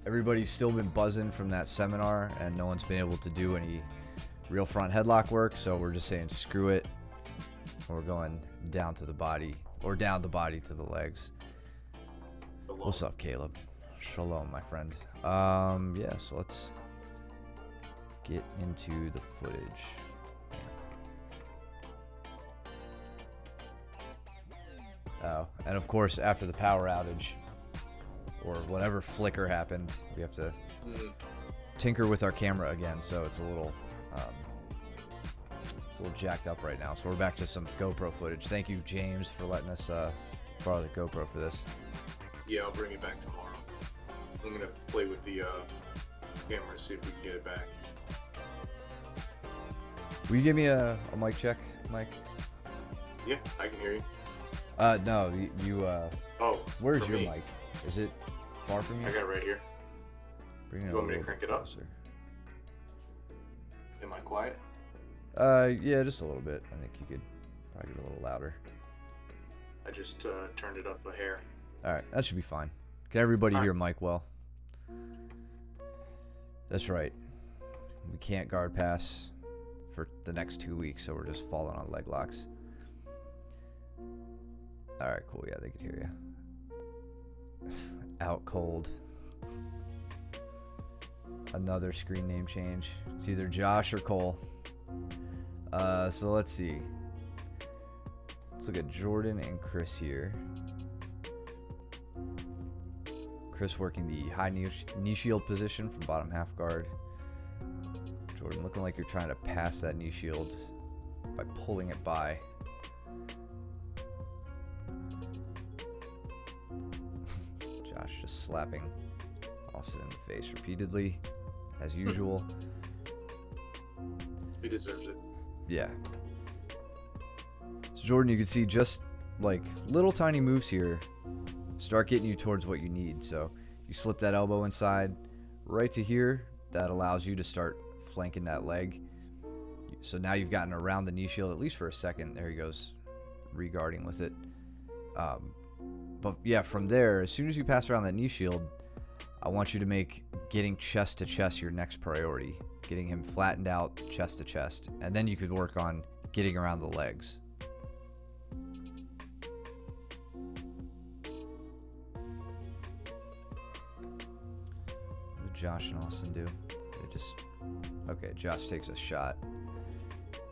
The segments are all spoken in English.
everybody's still been buzzing from that seminar, and no one's been able to do any real front headlock work. So we're just saying screw it. We're going down to the body, or down the body to the legs. Shalom. What's up, Caleb? Shalom, my friend. Yeah, so let's get into the footage. Oh, and of course, after the power outage, or whatever flicker happened, we have to tinker with our camera again, so it's a little jacked up right now. So we're back to some GoPro footage. Thank you, James, for letting us borrow the GoPro for this. Yeah, I'll bring it back tomorrow. I'm gonna play with the camera, see if we can get it back. Will you give me a mic check, Mike? Yeah, I can hear you. No, you Oh, where's for your me. mic? Is it far from you? I got it right here. Bring it You a want me to little crank bit it up? closer. Am I quiet? Yeah, just a little bit. I think you could probably get a little louder. I just turned it up a hair. All right, that should be fine. Can everybody All hear Mike well? That's right. We can't guard pass for the next 2 weeks, so we're just falling on leg locks. All right, cool. Yeah, they could hear you. Out cold. Another screen name change. It's either Josh or Cole. So let's see. Let's look at Jordan and Chris here. Chris working the high knee shield position from bottom half guard. Jordan looking like you're trying to pass that knee shield by pulling it by. Josh just slapping Austin in the face repeatedly, as usual. He deserves it. Yeah. So Jordan, you can see just like little tiny moves here start getting you towards what you need. So you slip that elbow inside right to here. That allows you to start flanking that leg. So now you've gotten around the knee shield, at least for a second. There he goes, regarding with it. But yeah, from there, as soon as you pass around that knee shield, I want you to make getting chest to chest your next priority. Getting him flattened out, chest to chest. And then you could work on getting around the legs. What did Josh and Austin do? They just... Okay, Josh takes a shot.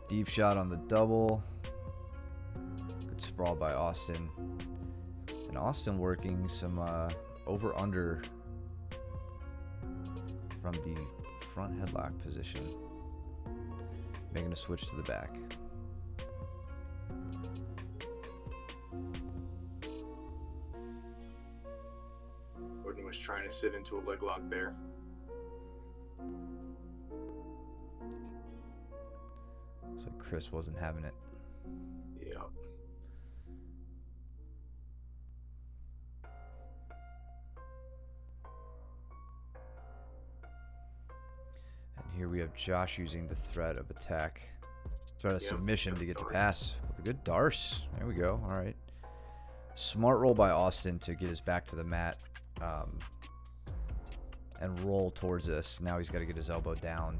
Deep shot on the double. Good sprawl by Austin. And Austin working some over-under from the front headlock position. Making a switch to the back. Jordan was trying to sit into a leg lock there. Looks like Chris wasn't having it. Yeah. And here we have Josh using the threat of attack. Threat of Yep, submission good to get to Darce. pass. With a good Darce. There we go. All right. Smart roll by Austin to get his back to the mat. And roll towards this. Now he's got to get his elbow down.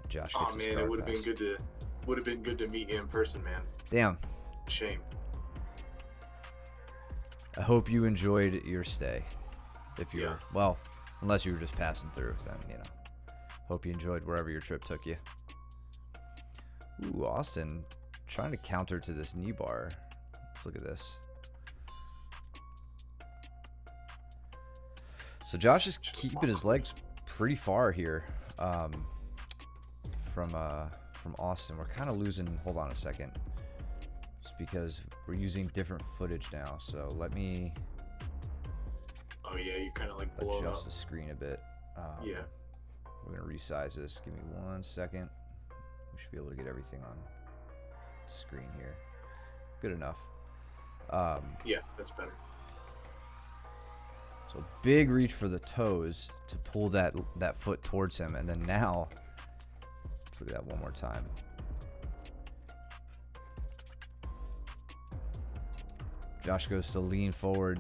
Josh Oh gets his man, guard it would have pass. been good to meet you in person, man. Damn. Shame. I hope you enjoyed your stay. If you're, Yeah. well, unless you were just passing through, then, you know. Hope you enjoyed wherever your trip took you. Ooh, Austin trying to counter to this knee bar. Let's look at this. So Josh is keeping his legs pretty far here from Austin. We're kind of losing. Hold on a second. Just because we're using different footage now. So let me Oh yeah, you kind of like blow it up. adjust the screen a bit. Yeah. We're going to resize this. Give me 1 second. We should be able to get everything on screen here. Good enough. Yeah, that's better. So big reach for the toes to pull that foot towards him. And then now, let's look at that one more time. Josh goes to lean forward,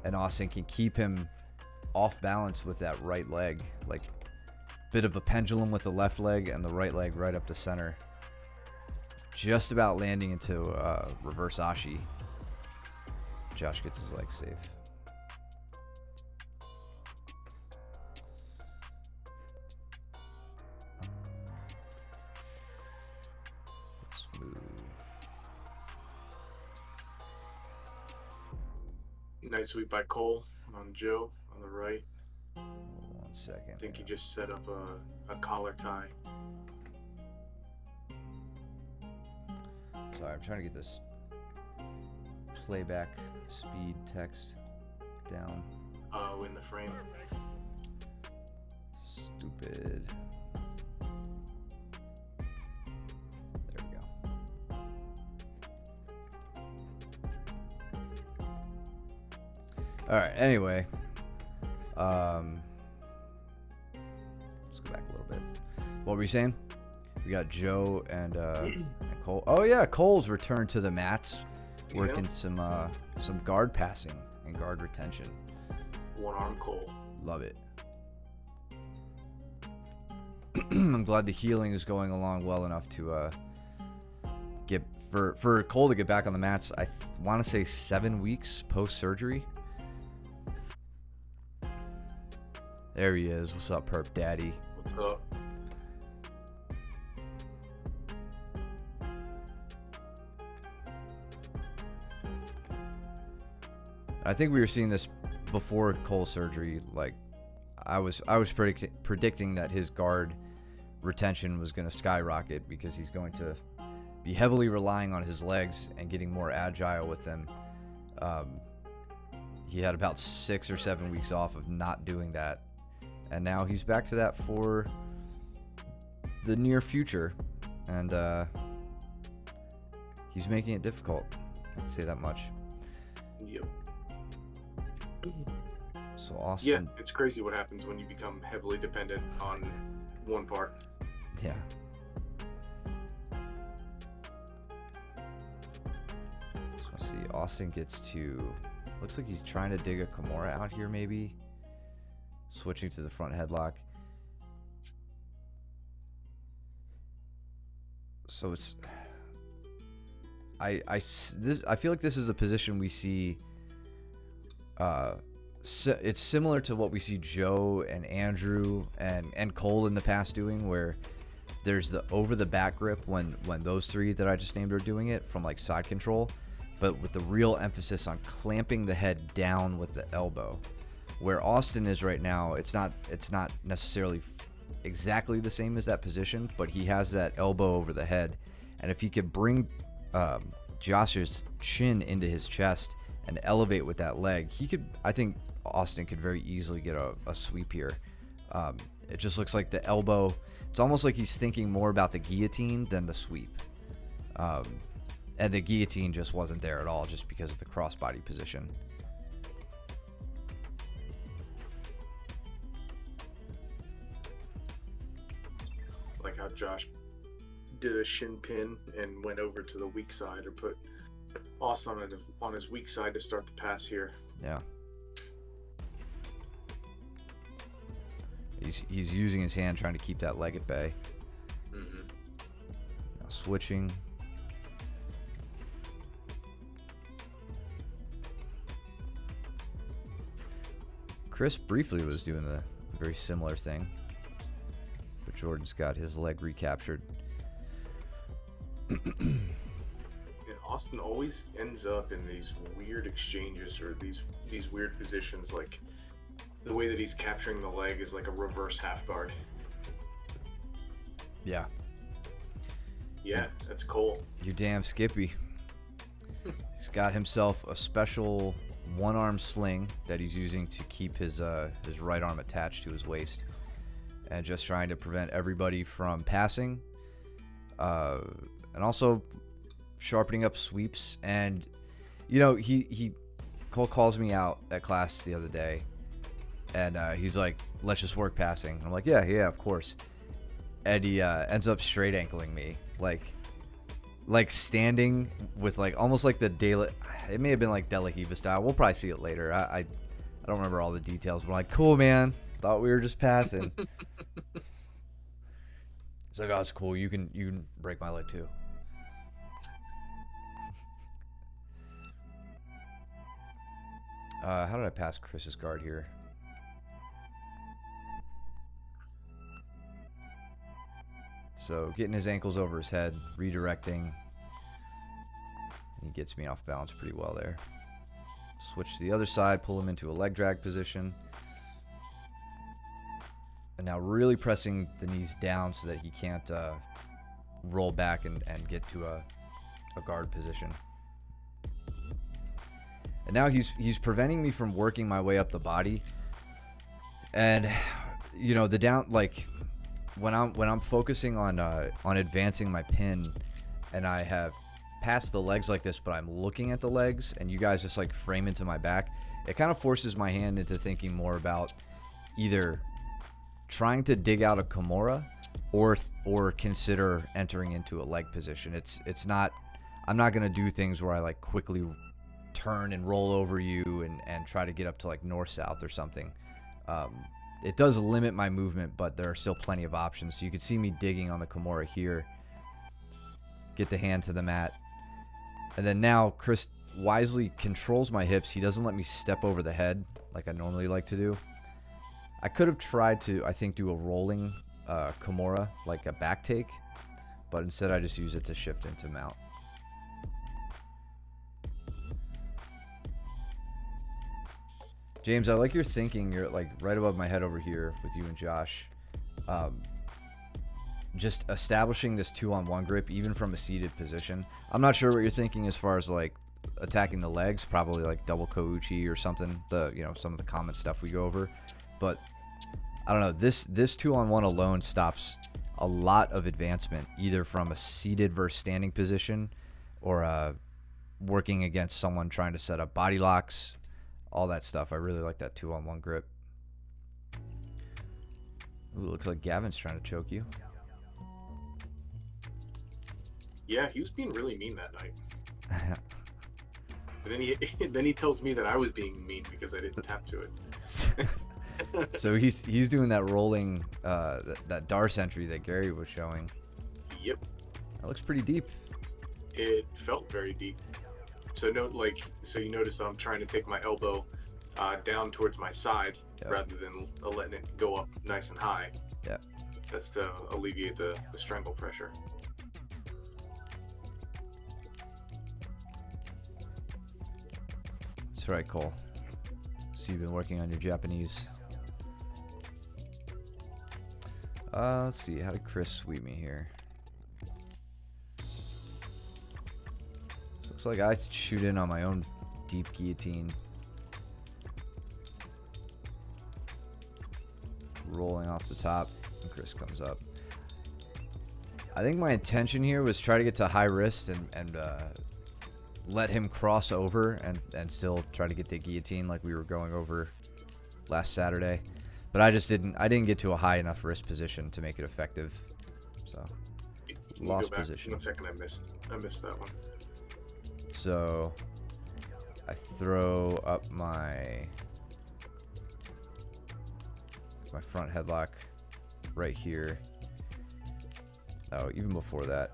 and Austin can keep him off balance with that right leg. Like, bit of a pendulum with the left leg and the right leg right up the center. Just about landing into reverse ashi. Josh gets his leg safe. Let's move. Nice sweep by Cole on Joe on the right. Hold on 1 second. I think he just set up a collar tie. Sorry, I'm trying to get this playback speed text down. In the frame. Stupid. There we go. All right. Anyway, let's go back a little bit. What were you saying? We got Joe and Cole. Oh yeah, Cole's returned to the mats, working some guard passing and guard retention. One arm Cole. Love it. I'm glad the healing is going along well enough to get for Cole to get back on the mats. I want to say 7 weeks post surgery. There he is. What's up, Perp Daddy? What's up? I think we were seeing this before Cole's surgery. Like, I was predicting that his guard retention was going to skyrocket because he's going to be heavily relying on his legs and getting more agile with them. He had about 6 or 7 weeks off of not doing that, and now he's back to that for the near future, and he's making it difficult. I can say that much. Yep. So Austin. Yeah, it's crazy what happens when you become heavily dependent on one part. Yeah. So let's see. Austin gets to. Looks like he's trying to dig a Kimura out here, maybe. Switching to the front headlock. So it's. I feel like this is a position we see. It's similar to what we see Joe and Andrew and Cole in the past doing, where there's the over the back grip when those three that I just named are doing it from like side control, but with the real emphasis on clamping the head down with the elbow. Where Austin is right now, it's not necessarily exactly the same as that position, but he has that elbow over the head, and if he could bring Josh's chin into his chest and elevate with that leg, I think Austin could very easily get a sweep here. It just looks like the elbow, it's almost like he's thinking more about the guillotine than the sweep. And the guillotine just wasn't there at all just because of the crossbody position. Like how Josh did a shin pin and went over to the weak side, or put Austin on his weak side to start the pass here. Yeah. He's using his hand trying to keep that leg at bay. Mm-hmm. Now switching. Chris briefly was doing a very similar thing, but Jordan's got his leg recaptured. And Austin always ends up in these weird exchanges or these weird positions, like the way that he's capturing the leg is like a reverse half guard. Yeah. Yeah, that's Cole. You damn Skippy. He's got himself a special one-arm sling that he's using to keep his right arm attached to his waist, and just trying to prevent everybody from passing, and also sharpening up sweeps. And you know, Cole calls me out at class the other day, and he's like, let's just work passing. I'm like, yeah, of course. And he ends up straight ankling me, like standing with like almost like the it may have been like De La Riva style. We'll probably see it later. I don't remember all the details, but I'm like, cool, man. Thought we were just passing. It's like, oh, it's cool. You can break my leg too. How did I pass Chris's guard here? So getting his ankles over his head, redirecting. He gets me off balance pretty well there. Switch to the other side, pull him into a leg drag position. And now really pressing the knees down so that he can't roll back and get to a guard position. And now he's preventing me from working my way up the body. And you know, the down, like when I'm focusing on advancing my pin, and I have passed the legs like this, but I'm looking at the legs, and you guys just like frame into my back, it kind of forces my hand into thinking more about either trying to dig out a Kimura or consider entering into a leg position. It's not, I'm not gonna do things where I like quickly turn and roll over you and try to get up to like north-south or something. It does limit my movement, but there are still plenty of options. So you can see me digging on the Kimura here, get the hand to the mat, and then now Chris wisely controls my hips. He doesn't let me step over the head like I normally like to do. I could have tried to, I think, do a rolling Kimura, like a back take, but instead I just use it to shift into mount. James, I like your thinking. You're like right above my head over here with you and Josh. Just establishing this 2-on-1 grip, even from a seated position. I'm not sure what you're thinking as far as like attacking the legs, probably like double Kouchi or something. Some of the common stuff we go over, but I don't know. This 2-on-1 alone stops a lot of advancement, either from a seated versus standing position, or working against someone trying to set up body locks. All that stuff. I really like that 2-on-1 grip. Ooh, looks like Gavin's trying to choke you. Yeah, he was being really mean that night. And then he tells me that I was being mean because I didn't tap to it. So he's doing that rolling that Darce entry that Gary was showing. Yep. That looks pretty deep. It felt very deep. So you notice I'm trying to take my elbow down towards my side, yep, rather than letting it go up nice and high. Yeah. That's to alleviate the strangle pressure. That's right, Cole. So you've been working on your Japanese. Let's see. How did Chris sweep me here? Looks like I shoot in on my own deep guillotine. Rolling off the top, and Chris comes up. I think my intention here was try to get to high wrist and let him cross over and still try to get the guillotine like we were going over last Saturday. But I didn't get to a high enough wrist position to make it effective. So lost position. 1 second, I missed that one. So I throw up my front headlock right here. Oh, even before that.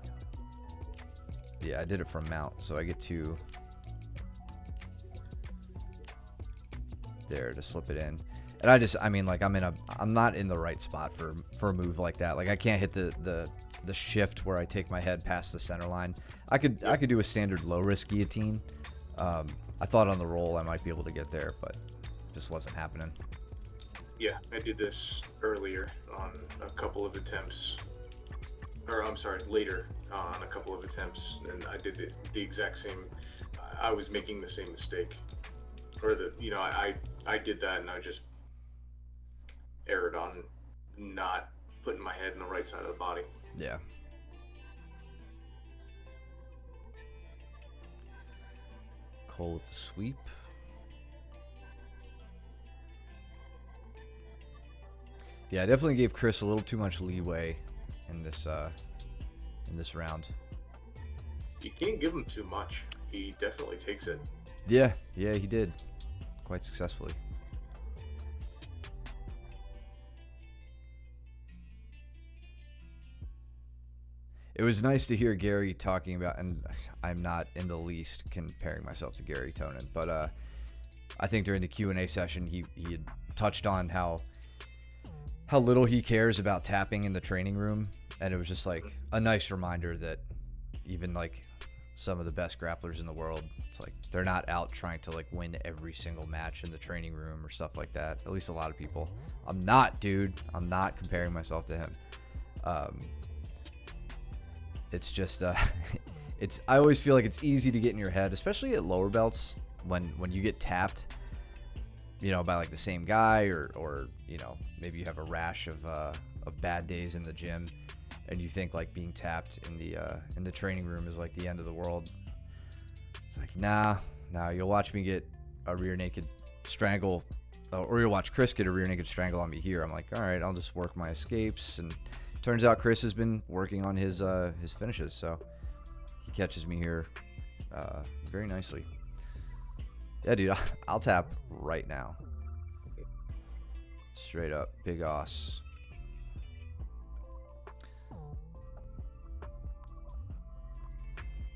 Yeah, I did it from mount, so I get to there to slip it in. And I'm not in the right spot for a move like that. Like I can't hit the shift where I take my head past the center line. I could do a standard low risk guillotine. I thought on the roll I might be able to get there, but just wasn't happening. Yeah, I did this earlier on a couple of attempts, or I'm sorry, later on a couple of attempts, and I did the exact same. I was making the same mistake, or I did that, and I just erred on not putting my head in the right side of the body. Yeah. Cole with the sweep. Yeah, I definitely gave Chris a little too much leeway in this round. You can't give him too much. He definitely takes it. Yeah, he did. Quite successfully. it was nice to hear Gary talking about, and I'm not in the least comparing myself to Gary Tonin, but I think during the Q&A session he had touched on how little he cares about tapping in the training room, and it was just like a nice reminder that even like some of the best grapplers in the world, it's like they're not out trying to like win every single match in the training room or stuff like that. At least a lot of people. I'm not, dude. I'm not comparing myself to him. It's just I always feel like it's easy to get in your head, especially at lower belts, when you get tapped, you know, by like the same guy, or you know, maybe you have a rash of bad days in the gym, and you think like being tapped in the training room is like the end of the world. It's like, nah, you'll watch me get a rear naked strangle, or you'll watch Chris get a rear naked strangle on me here. I'm like, all right, I'll just work my escapes, and turns out Chris has been working on his finishes, so he catches me here very nicely. Yeah, dude, I'll tap right now. Straight up, big os.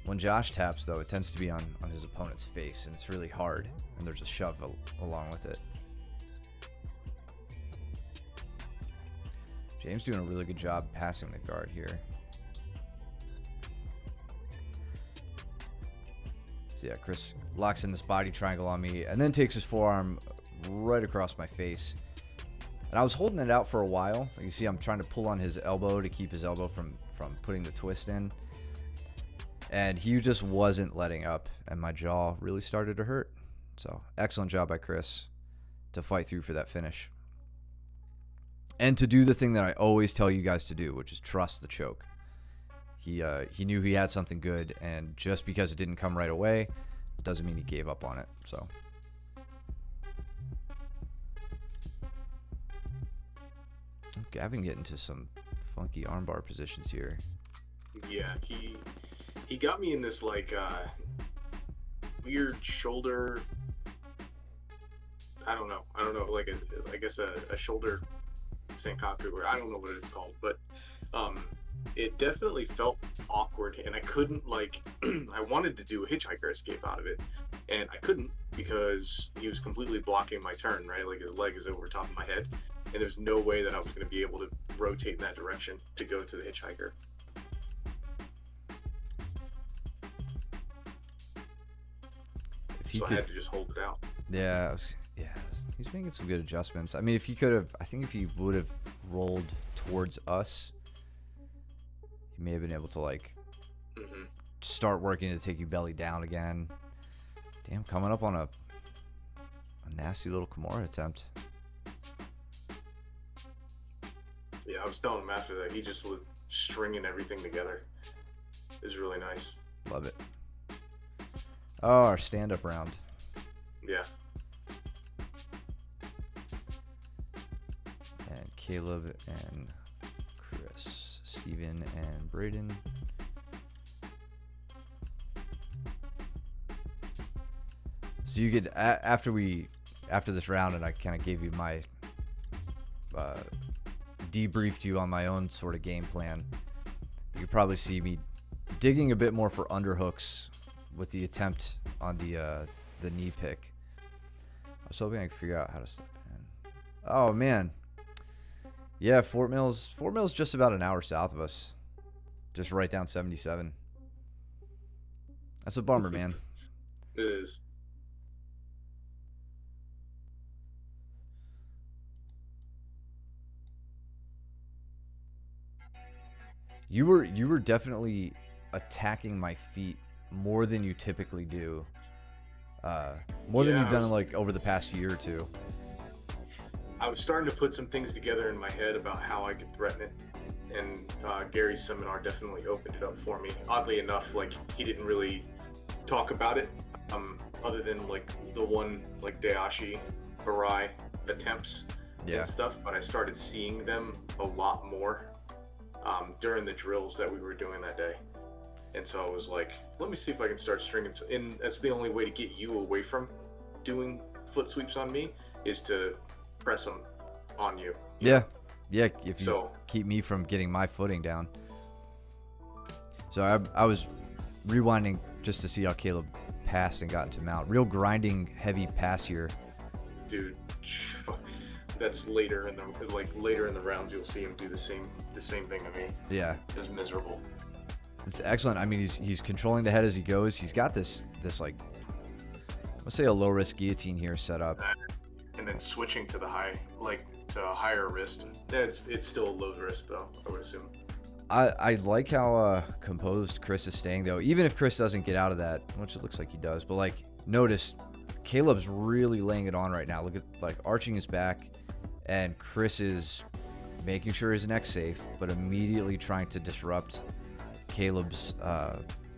When Josh taps, though, it tends to be on his opponent's face, and it's really hard, and there's a shove along with it. James doing a really good job passing the guard here. So yeah, Chris locks in this body triangle on me, and then takes his forearm right across my face. And I was holding it out for a while. Like you see, I'm trying to pull on his elbow to keep his elbow from putting the twist in. And he just wasn't letting up, and my jaw really started to hurt. So excellent job by Chris to fight through for that finish. And to do the thing that I always tell you guys to do, which is trust the choke. He knew he had something good, and just because it didn't come right away doesn't mean he gave up on it. So Gavin getting to some funky armbar positions here. Yeah, he got me in this like weird shoulder. I don't know, like I guess a shoulder Senkaku, or I don't know what it's called, but it definitely felt awkward, and I couldn't like I wanted to do a hitchhiker escape out of it, and I couldn't because he was completely blocking my turn, right? Like his leg is over top of my head, and there's no way that I was going to be able to rotate in that direction to go to the hitchhiker. So I had to just hold it out. Yeah, he's making some good adjustments. I mean, if he would have rolled towards us, he may have been able to like start working to take you belly down again. Damn, coming up on a nasty little Kimura attempt. Yeah, I was telling him after that, he just was stringing everything together. It was really nice. Love it. Oh, our stand-up round. Yeah. And Caleb and Chris, Steven and Braden. So you could, after this round, and I kind of gave you my, debriefed you on my own sort of game plan, you could probably see me digging a bit more for underhooks with the attempt on the knee pick. I was hoping I could figure out how to step in. Oh man, yeah, Fort Mill's just about an hour south of us, just right down 77. That's a bummer, man. It is. You were definitely attacking my feet more than you typically do. More than you've done like over the past year or two. I was starting to put some things together in my head about how I could threaten it, and Gary's seminar definitely opened it up for me. Oddly enough, like he didn't really talk about it, other than like the one like Dayashi Barai attempts and stuff, but I started seeing them a lot more during the drills that we were doing that day. And so I was like, let me see if I can start stringing. And that's the only way to get you away from doing foot sweeps on me, is to press them on you. Yeah. If you keep me from getting my footing down. So I was rewinding just to see how Caleb passed and got into mount. Real grinding, heavy pass here. Dude, that's later in the rounds. You'll see him do the same thing to me. Yeah, Just miserable. it's excellent. I mean, he's controlling the head as he goes. He's got this like, let's say a low risk guillotine here set up. And then switching to the to a higher wrist. It's still a low wrist though, I would assume. I like how composed Chris is staying though, even if Chris doesn't get out of that, which it looks like he does. But like, notice Caleb's really laying it on right now. Look at like arching his back, and Chris is making sure his neck's safe, but immediately trying to disrupt Caleb's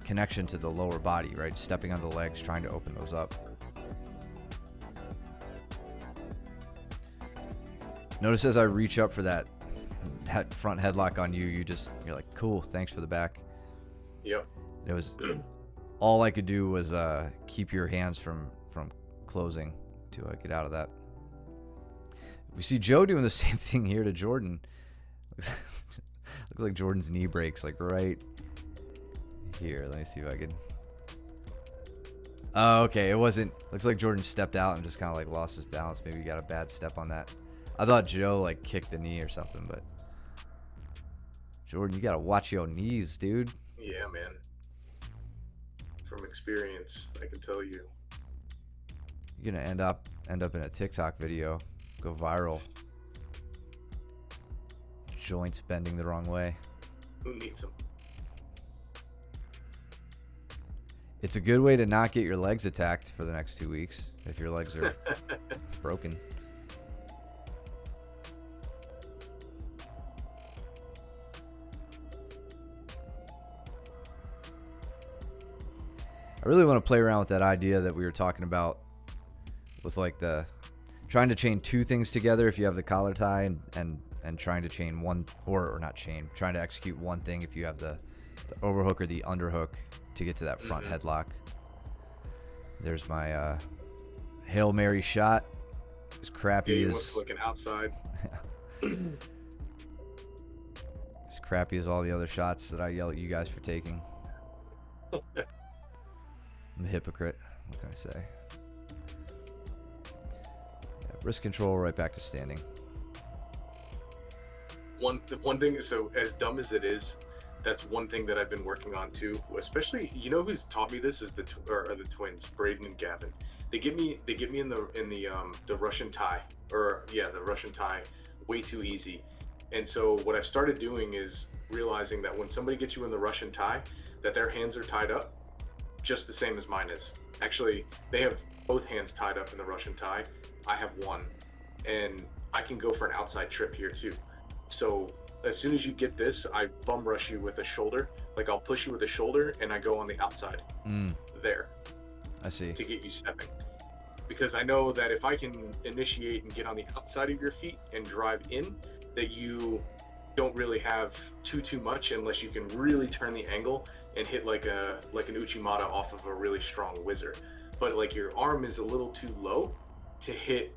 connection to the lower body, right? Stepping on the legs, trying to open those up. Notice as I reach up for that front headlock on you, you're like, cool, thanks for the back. Yep. It was all I could do was keep your hands from closing to get out of that. We see Joe doing the same thing here to Jordan. Looks like Jordan's knee breaks like right here. Let me see if I can. Oh, okay. It wasn't. Looks like Jordan stepped out and just kind of like lost his balance. Maybe he got a bad step on that. I thought Joe like kicked the knee or something, but Jordan, you gotta watch your knees, dude. Yeah, man. From experience, I can tell you. You're gonna end up in a TikTok video, go viral. Joints bending the wrong way. Who needs them? It's a good way to not get your legs attacked for the next 2 weeks if your legs are broken. I really want to play around with that idea that we were talking about with like the trying to chain two things together if you have the collar tie and trying to chain one or not chain, trying to execute one thing if you have the overhook or the underhook to get to that front headlock. There's my Hail Mary shot. As crappy as went to like an outside. As crappy as all the other shots that I yell at you guys for taking. I'm a hypocrite. What can I say? Yeah, wrist control, right back to standing. One thing, so as dumb as it is, that's one thing that I've been working on too. Especially, you know who's taught me this is the twins, Braden and Gavin. They get me in the Russian tie, the Russian tie, way too easy. And so what I've started doing is realizing that when somebody gets you in the Russian tie, that their hands are tied up, just the same as mine is. Actually, they have both hands tied up in the Russian tie. I have one, and I can go for an outside trip here too. So as soon as you get this, I bum rush you with a shoulder. Like I'll push you with a shoulder, and I go on the outside there. I see. To get you stepping. Because I know that if I can initiate and get on the outside of your feet and drive in, that you don't really have too much unless you can really turn the angle and hit like an Uchimata off of a really strong whizzer. But like your arm is a little too low to hit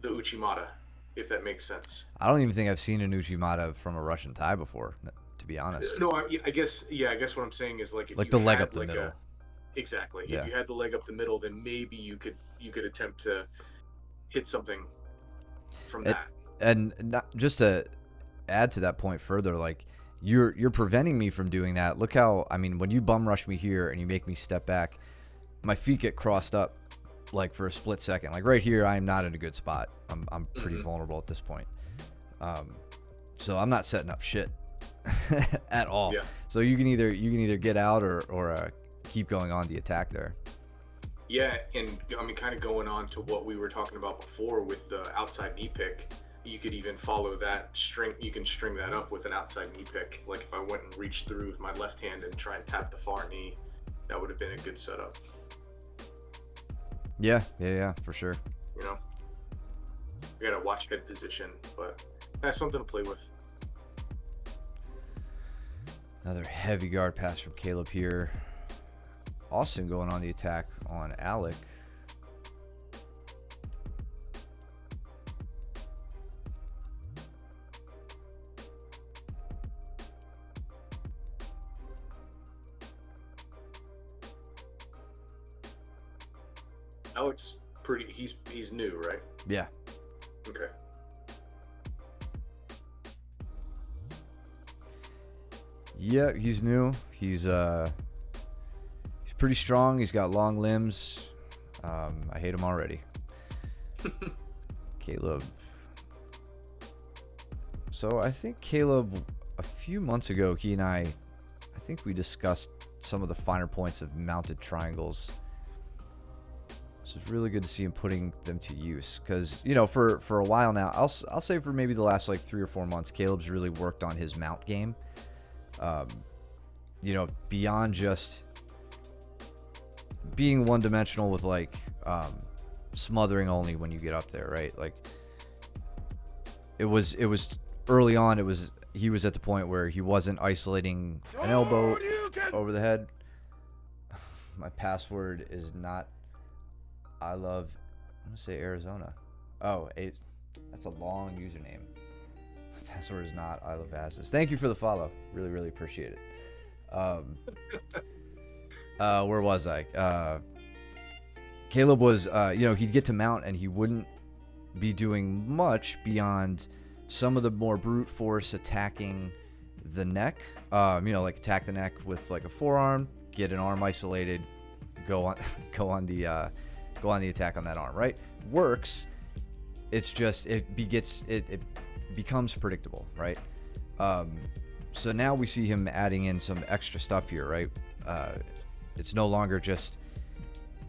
the Uchimata, if that makes sense. I don't even think I've seen an Uchimata from a Russian tie before, to be honest. No, I guess what I'm saying is like if like you the leg had up the like middle. Exactly. Yeah. If you had the leg up the middle, then maybe you could attempt to hit something from that. And not, just to add to that point further, like you're preventing me from doing that. Look how, I mean, when you bum rush me here and you make me step back, my feet get crossed up like for a split second. Like right here, I am not in a good spot. I'm pretty vulnerable at this point. So I'm not setting up shit at all. Yeah. So you can either get out or keep going on the attack there. Yeah, and I mean, kind of going on to what we were talking about before with the outside knee pick, you could even follow that string. You can string that up with an outside knee pick. Like if I went and reached through with my left hand and try and tap the far knee, that would have been a good setup. Yeah, for sure. You know, you gotta watch head position, but that's something to play with. Another heavy guard pass from Caleb here. Austin going on the attack on Alec. Alex, pretty. He's new, right? Yeah. Okay. Yeah, he's new. He's pretty strong. He's got long limbs. I hate him already. Caleb. So I think Caleb, a few months ago, he and I think we discussed some of the finer points of mounted triangles. So it's really good to see him putting them to use, because for a while now, I'll say for maybe the last like 3 or 4 months, Caleb's really worked on his mount game. Beyond just being one-dimensional with like smothering only when you get up there, right? Like it was early on. He was at the point where he wasn't isolating an elbow over the head. My password is not I'm gonna say Arizona. Oh, that's a long username. My password is not I love asses. Thank you for the follow. Really, really appreciate it. Where was I? Caleb was, he'd get to mount and he wouldn't be doing much beyond some of the more brute force attacking the neck. Like attack the neck with like a forearm, get an arm isolated, go on the attack on that arm. Right? Works. It's just it becomes predictable, right? So now we see him adding in some extra stuff here, right? It's no longer just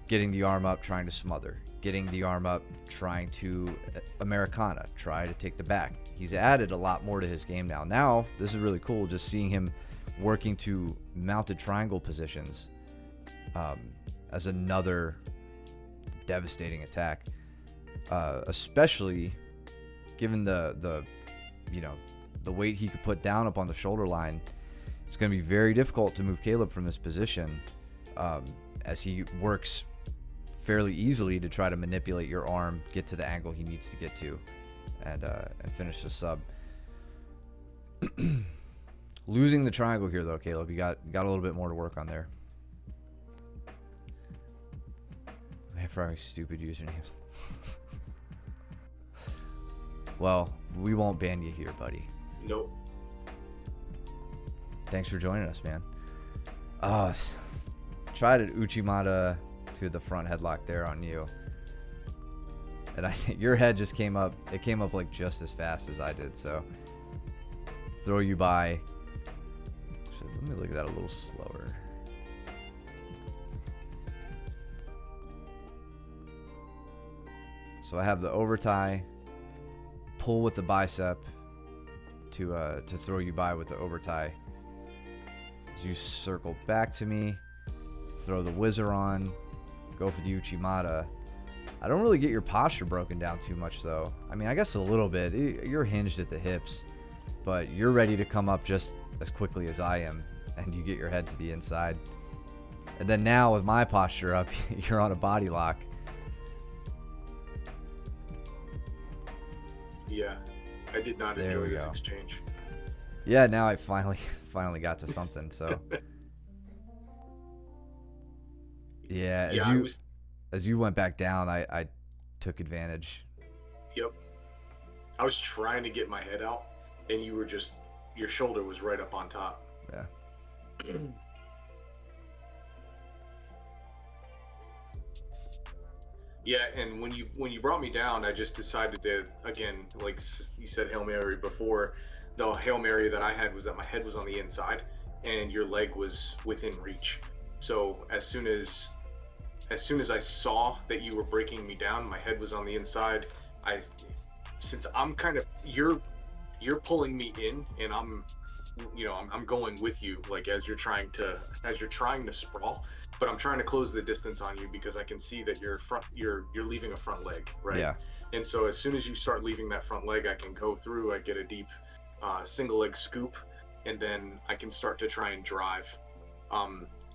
getting the arm up, trying to smother, getting the arm up, trying to Americana, try to take the back. He's added a lot more to his game now. Now, this is really cool, just seeing him working to mounted triangle positions as another devastating attack, especially given the weight he could put down up on the shoulder line. It's going to be very difficult to move Caleb from this position, as he works fairly easily to try to manipulate your arm, get to the angle he needs to get to, and finish the sub. Losing the triangle here, though, Caleb, you got a little bit more to work on there. Man, for having stupid usernames. Well, we won't ban you here, buddy. Nope. Thanks for joining us, man. Tried an Uchimata to the front headlock there on you, and I think your head just came up. It came up like just as fast as I did. So throw you by. Let me look at that a little slower. So I have the overtie, pull with the bicep to throw you by with the overtie. As you circle back to me, throw the whizzer on, go for the Uchimata. I don't really get your posture broken down too much, though. I mean, I guess a little bit. You're hinged at the hips, but you're ready to come up just as quickly as I am, and you get your head to the inside. And then now with my posture up, you're on a body lock. Yeah, I did not enjoy this exchange. Yeah, now I finally got to something. So yeah, as you went back down, I took advantage. Yep. I was trying to get my head out, and you were just, your shoulder was right up on top. Yeah. Yeah, and when you brought me down, I just decided to, again, like you said, Hail Mary before. The Hail Mary that I had was that my head was on the inside and your leg was within reach. So as soon as I saw that you were breaking me down, my head was on the inside. Since I'm kind of, you're pulling me in, and I'm going with you, like as you're trying to sprawl, but I'm trying to close the distance on you because I can see that you're leaving a front leg, right? Yeah. And so as soon as you start leaving that front leg, I can go through, I get a deep single leg scoop, and then I can start to try and drive.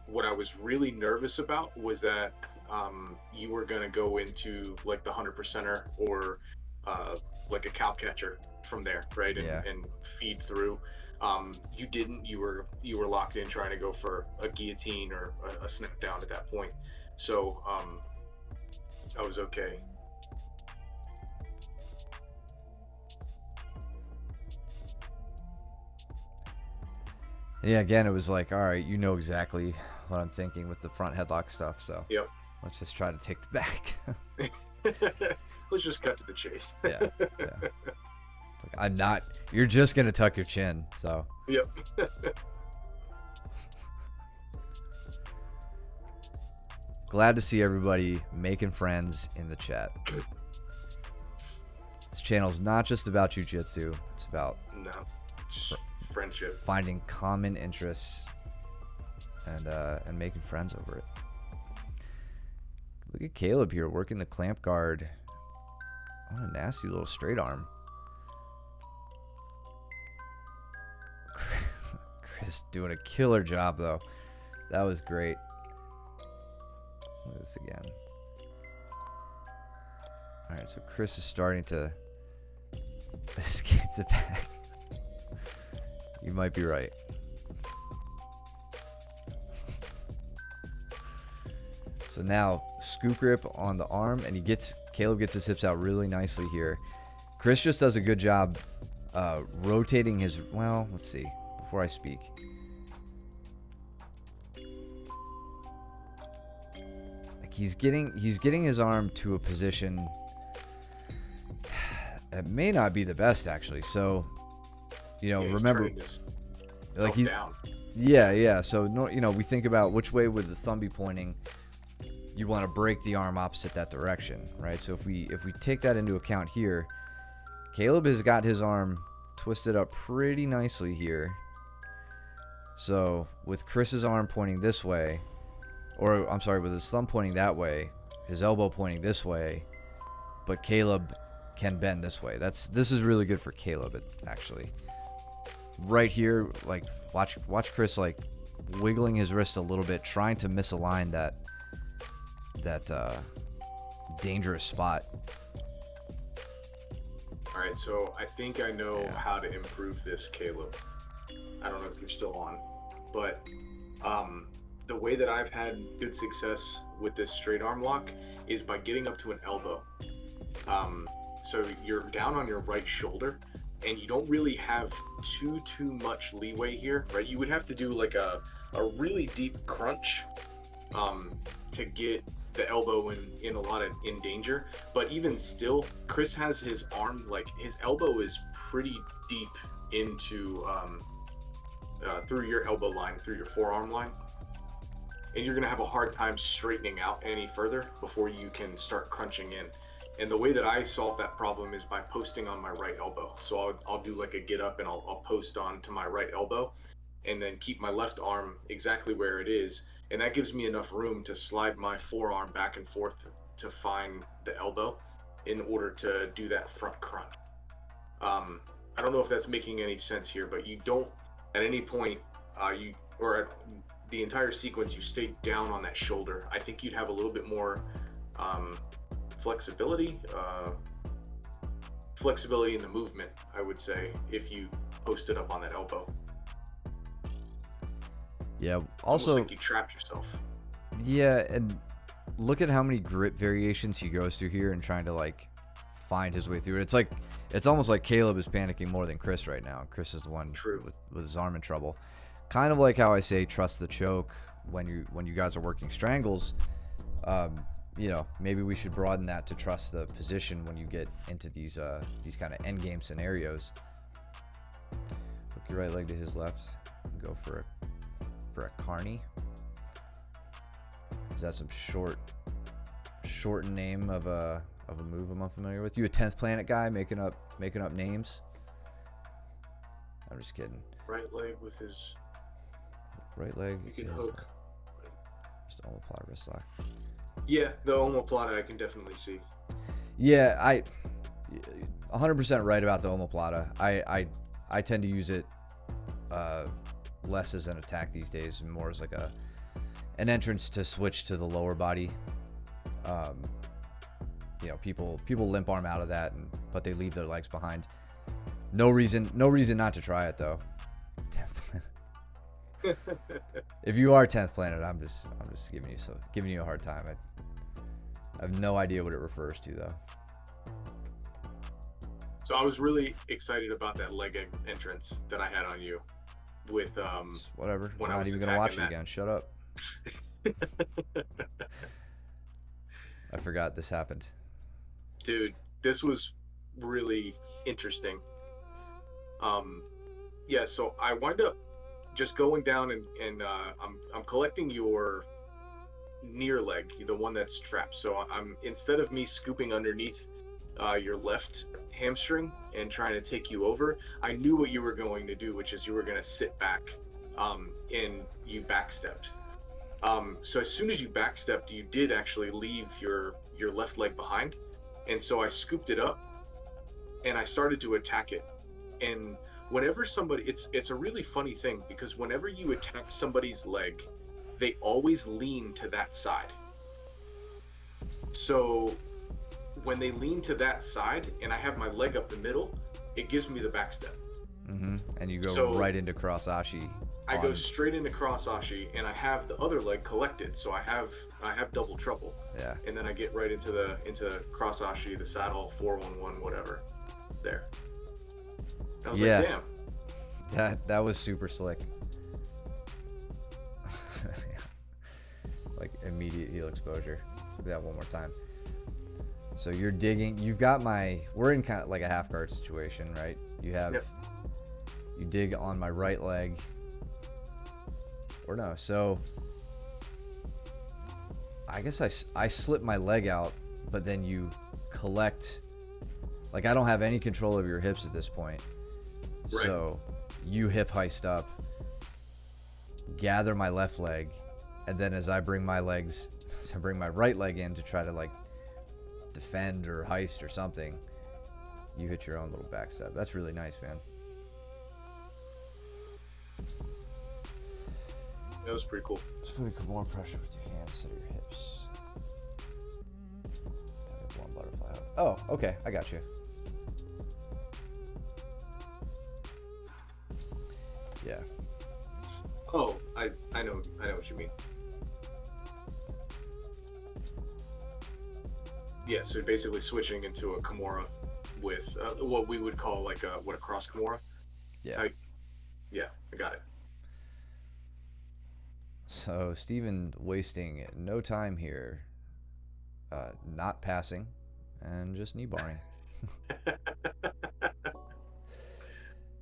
What I was really nervous about was that you were going to go into like the 100%er or like a cow catcher from there, right? And feed through. You didn't. You were locked in trying to go for a guillotine or a snap down at that point. So I was okay. Yeah, again, it was like, all right, you know exactly what I'm thinking with the front headlock stuff, so Yep. let's just try to take the back. Let's just cut to the chase. Yeah, yeah. It's like, I'm not. You're just gonna tuck your chin, so. Yep. Glad to see everybody making friends in the chat. This channel's not just about jiu-jitsu. It's about No, just friendship. finding common interests and making friends over it. Look at Caleb here working the clamp guard on a nasty little straight arm. Chris doing a killer job though. That was great. Look at this again. Alright, so Chris is starting to escape the back. You might be right. So now scoop grip on the arm, and Caleb gets his hips out really nicely here. Chris just does a good job rotating his. Well, let's see. Before I speak, like he's getting his arm to a position that may not be the best actually. So, Yeah, remember, like he's down. Yeah. So we think about which way would the thumb be pointing. You want to break the arm opposite that direction, right? So if we take that into account here, Caleb has got his arm twisted up pretty nicely here. So with Chris's arm pointing this way, or I'm sorry, with his thumb pointing that way, his elbow pointing this way, but Caleb can bend this way. This is really good for Caleb, actually. Right here, like watch Chris like wiggling his wrist a little bit, trying to misalign that dangerous spot. All right, so I think I know how to improve this, Caleb. I don't know if you're still on, but the way that I've had good success with this straight arm lock is by getting up to an elbow. So you're down on your right shoulder, and you don't really have too much leeway here, right? You would have to do like a really deep crunch to get the elbow in danger. But even still, Chris has his arm, like his elbow is pretty deep into through your elbow line, through your forearm line, and you're gonna have a hard time straightening out any further before you can start crunching in. And the way that I solve that problem is by posting on my right elbow. So I'll do like a get up, and I'll post on to my right elbow, and then keep my left arm exactly where it is. And that gives me enough room to slide my forearm back and forth to find the elbow in order to do that front crunch. I don't know if that's making any sense here, but you don't, at any point, at the entire sequence, you stay down on that shoulder. I think you'd have a little bit more flexibility in the movement, I would say, if you posted up on that elbow. Yeah. It's Also, almost like you trapped yourself. Yeah, and look at how many grip variations he goes through here and trying to like find his way through it. It's almost like Caleb is panicking more than Chris right now. Chris is the one with his arm in trouble. Kind of like how I say trust the choke when you guys are working strangles. Maybe we should broaden that to trust the position when you get into these kind of end game scenarios. Hook your right leg to his left and go for a carny. Is that some shortened name of a move I'm unfamiliar with? You a 10th Planet guy making up names? I'm just kidding. Right leg with his right leg. You can hook. Just omoplata wrist lock. Yeah, the omoplata I can definitely see. Yeah, I 100% right about the omoplata. I tend to use it less as an attack these days, and more as like an entrance to switch to the lower body. People limp arm out of that, but they leave their legs behind. No reason not to try it though. If you are 10th Planet, I'm just giving you a hard time. I have no idea what it refers to though. So I was really excited about that leg entrance that I had on you with Whatever. when We're I not was even gonna watch it attacking again. Shut up. I forgot this happened. Dude, this was really interesting. Yeah, so I wind up just going down and I'm collecting your near leg, the one that's trapped. So I'm, instead of me scooping underneath your left hamstring and trying to take you over, I knew what you were going to do, which is you were going to sit back, and you backstepped. So as soon as you backstepped, you did actually leave your left leg behind, and so I scooped it up and I started to attack it. And whenever somebody, it's a really funny thing, because whenever you attack somebody's leg, they always lean to that side. So when they lean to that side and I have my leg up the middle, it gives me the backstep. And you go right into cross-ashi. I go straight into cross-ashi, and I have the other leg collected, so I have double trouble. Yeah. And then I get right into cross-ashi, the saddle, 411, whatever. There. I was like, damn. That was super slick. Like immediate heal exposure. Let's do that one more time. So you're digging. You've got we're in kind of like a half guard situation, right? You have. Yep. You dig on my right leg. Or no. So I guess I slip my leg out, but then you collect. Like, I don't have any control over your hips at this point. Right. So you hip heist up, gather my left leg, and then as I bring my right leg in to try to like defend or heist or something, you hit your own little backstab. That's really nice, man. That was pretty cool. Just put more pressure with your hands instead of your hips. One butterfly out. Oh, okay, I got you. Yeah. Oh, I know what you mean. Yeah, so basically switching into a Kimura with what we would call like a cross Kimura type. Yeah, I got it. So Steven wasting no time here, not passing, and just knee barring.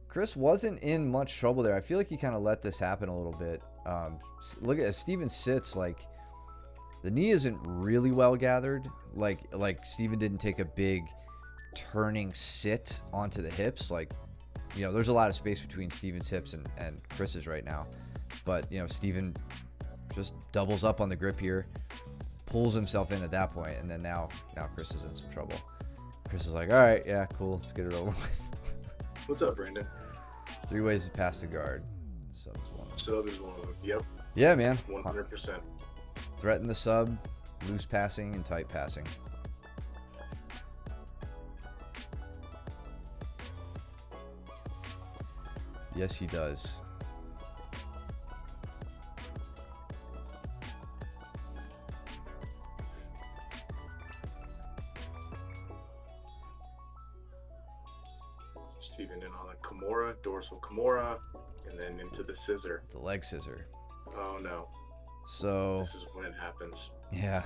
Chris wasn't in much trouble there. I feel like he kind of let this happen a little bit. Look at as Steven sits, like the knee isn't really well gathered. Like Steven didn't take a big turning sit onto the hips. Like, you know, there's a lot of space between Steven's hips and Chris's right now. But, you know, Steven just doubles up on the grip here, pulls himself in at that point, and then now Chris is in some trouble. Chris is like, all right, yeah, cool, let's get it over with. What's up, Brandon? 3 ways to pass the guard. Sub is one. Sub is one of them. Yep. Yeah, man. 100%. Threaten the sub, loose passing, and tight passing. Yes, he does. Steven in on a Kimura, dorsal Kimura, and then into the scissor. The leg scissor. Oh no. So this is when it happens. Yeah.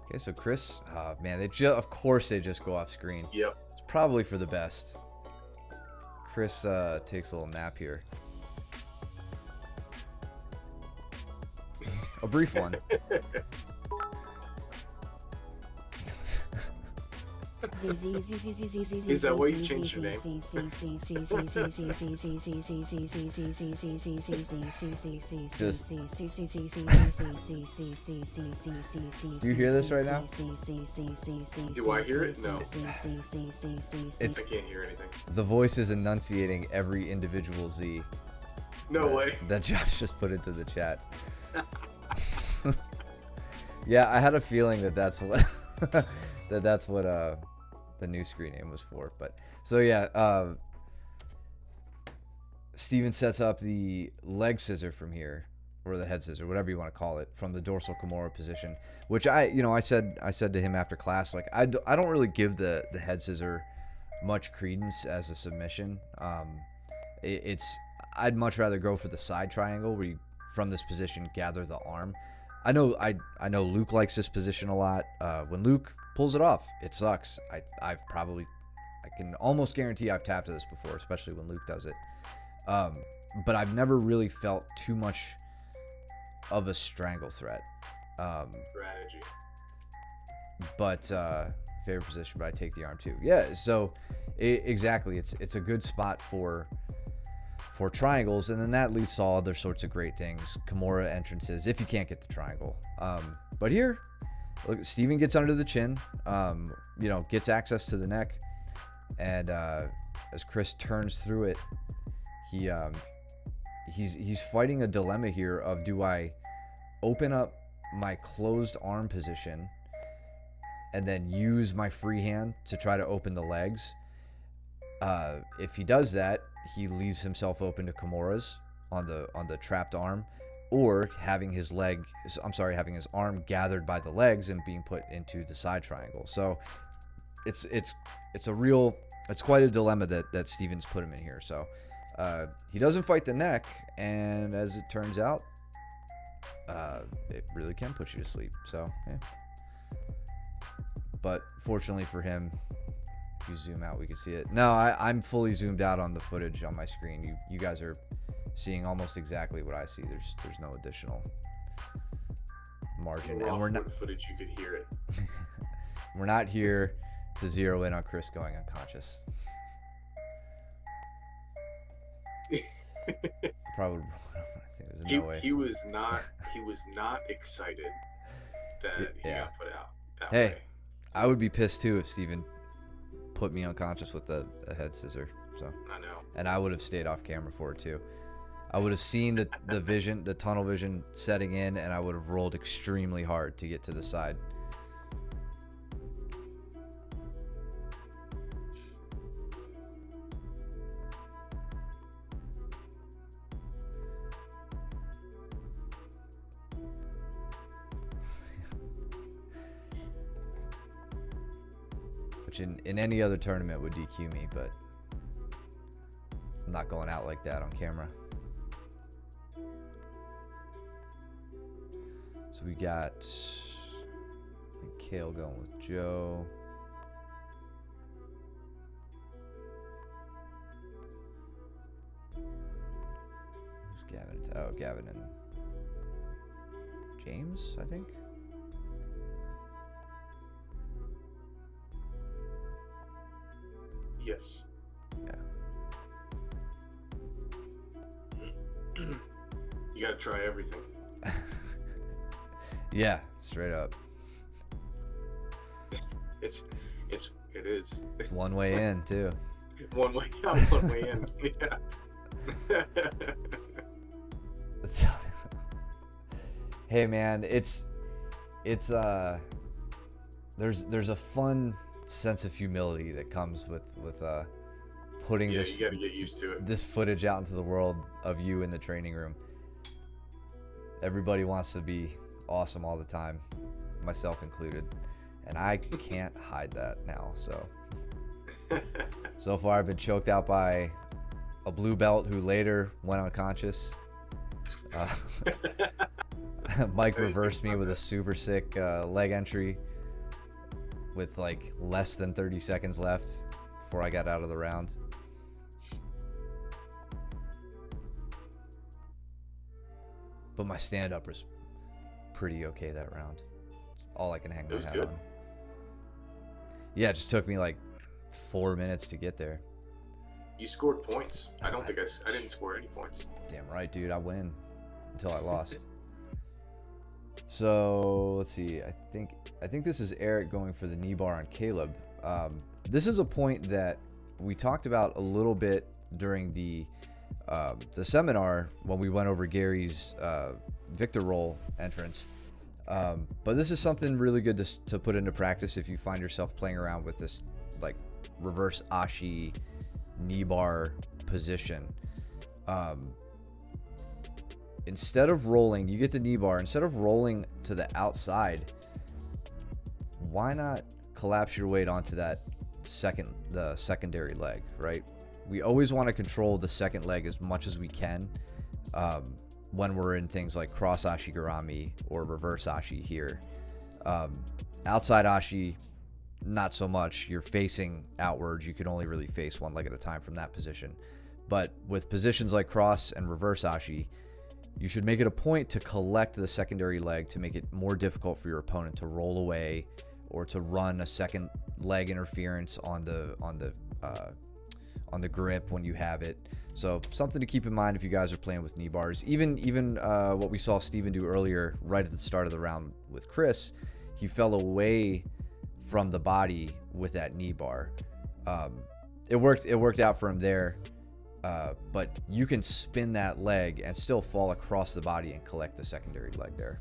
Okay, so Chris, man, of course they just go off screen. Yep. It's probably for the best. Chris takes a little nap here. A brief one. Is that why you changed your name? Do you hear this right now? Do I hear it? No. I can't hear anything. The voice is enunciating every individual Z. No way. That Josh just put into the chat. Yeah, I had a feeling that's what that's what the new screen name was for. But so yeah, Steven sets up the leg scissor from here, or the head scissor, whatever you want to call it, from the dorsal Kimura position, which I said to him after class, like, I don't really give the head scissor much credence as a submission. I'd much rather go for the side triangle where you, from this position, gather the arm. I know Luke likes this position a lot. When Luke pulls it off, it sucks. I can almost guarantee I've tapped this before, especially when Luke does it. But I've never really felt too much of a strangle threat. Strategy. But favorite position, but I take the arm too. Yeah, so exactly. It's a good spot for triangles, and then that leads to all other sorts of great things. Kimura entrances, if you can't get the triangle. But here, look, Steven gets under the chin, gets access to the neck, and as Chris turns through it, he's fighting a dilemma here of, do I open up my closed arm position and then use my free hand to try to open the legs? If he does that, he leaves himself open to Kimuras on the trapped arm, or having his arm gathered by the legs and being put into the side triangle. So it's quite a dilemma that Steven's put him in here. So he doesn't fight the neck, and as it turns out, it really can put you to sleep. So yeah. But fortunately for him, if you zoom out, we can see it. No, I'm fully zoomed out on the footage on my screen. You guys are seeing almost exactly what I see. There's no additional margin, and we're not footage. You could hear it. We're not here to zero in on Chris going unconscious. Probably. I think there's no way. He was not excited that he got put out that hey, way. I would be pissed too if Steven put me unconscious with a head scissor. So I know. And I would have stayed off camera for it too. I would have seen the vision, the tunnel vision setting in, and I would have rolled extremely hard to get to the side. Which in any other tournament would DQ me, but I'm not going out like that on camera. So we got, I think, Kale going with Joe. Who's Gavin? Oh, Gavin and James, I think. Yes. Yeah. You gotta try everything. Yeah, straight up. It is. It's one way in too. One way out, one way in. Yeah. Hey man, there's a fun sense of humility that comes with putting this. You gotta get used to it. This footage out into the world of you in the training room. Everybody wants to be awesome all the time, myself included, and I can't hide that now. So far I've been choked out by a blue belt who later went unconscious. Mike reversed me with a super sick leg entry with like less than 30 seconds left before I got out of the round. But my stand-up was pretty okay that round. All I can hang my hat on. Yeah, it just took me like 4 minutes to get there. You scored points. I didn't score any points. Damn right, dude. I win until I lost. So let's see. I think this is Eric going for the knee bar on Caleb. This is a point that we talked about a little bit during the seminar when we went over Gary's Victor roll entrance. But this is something really good to put into practice if you find yourself playing around with this like reverse ashi knee bar position. instead of rolling, you get the knee bar. Instead of rolling to the outside, why not collapse your weight onto that the secondary leg, right? We always want to control the second leg as much as we can when we're in things like cross Ashigarami or reverse Ashi here. Outside Ashi, not so much. You're facing outwards. You can only really face one leg at a time from that position. But with positions like cross and reverse Ashi, you should make it a point to collect the secondary leg to make it more difficult for your opponent to roll away or to run a second leg interference on the grip when you have it. So something to keep in mind if you guys are playing with knee bars. Even what we saw Steven do earlier, right at the start of the round with Chris, he fell away from the body with that knee bar. It worked out for him there. But you can spin that leg and still fall across the body and collect the secondary leg there.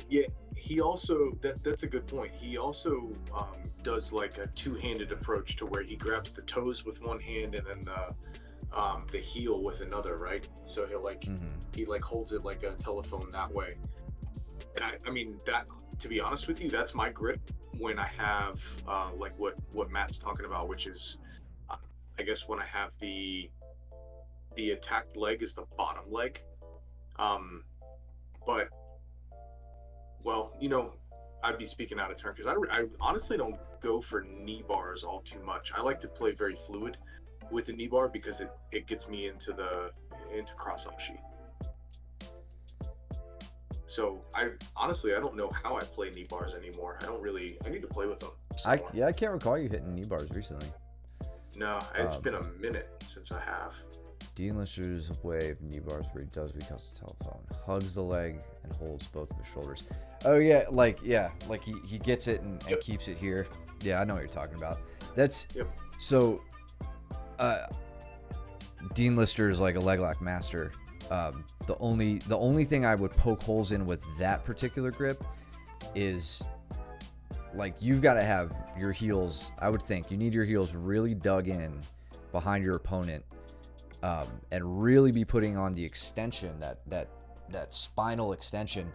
Yeah, he also that's a good point. He also does like a two-handed approach to where he grabs the toes with one hand and then the heel with another, right? So he'll like he like holds it like a telephone that way. And I mean that, to be honest with you, that's my grip when I have like what Matt's talking about, which is I guess when I have the attacked leg is the bottom leg. But well, you know, I'd be speaking out of turn because I honestly don't go for knee bars all too much. I like to play very fluid with the knee bar because it gets me into cross ashi. So I don't know how I play knee bars anymore. I need to play with them. I can't recall you hitting knee bars recently. No, it's been a minute since I have. Dean Lister's way of knee bars where he does what he calls the telephone. Hugs the leg and holds both of his shoulders. Oh yeah, like he gets it and keeps it here. Yeah, I know what you're talking about. That's so Dean Lister is like a leg lock master. The only thing I would poke holes in with that particular grip is like you've got to have your heels. I would think you need your heels really dug in behind your opponent, and really be putting on the extension, that spinal extension,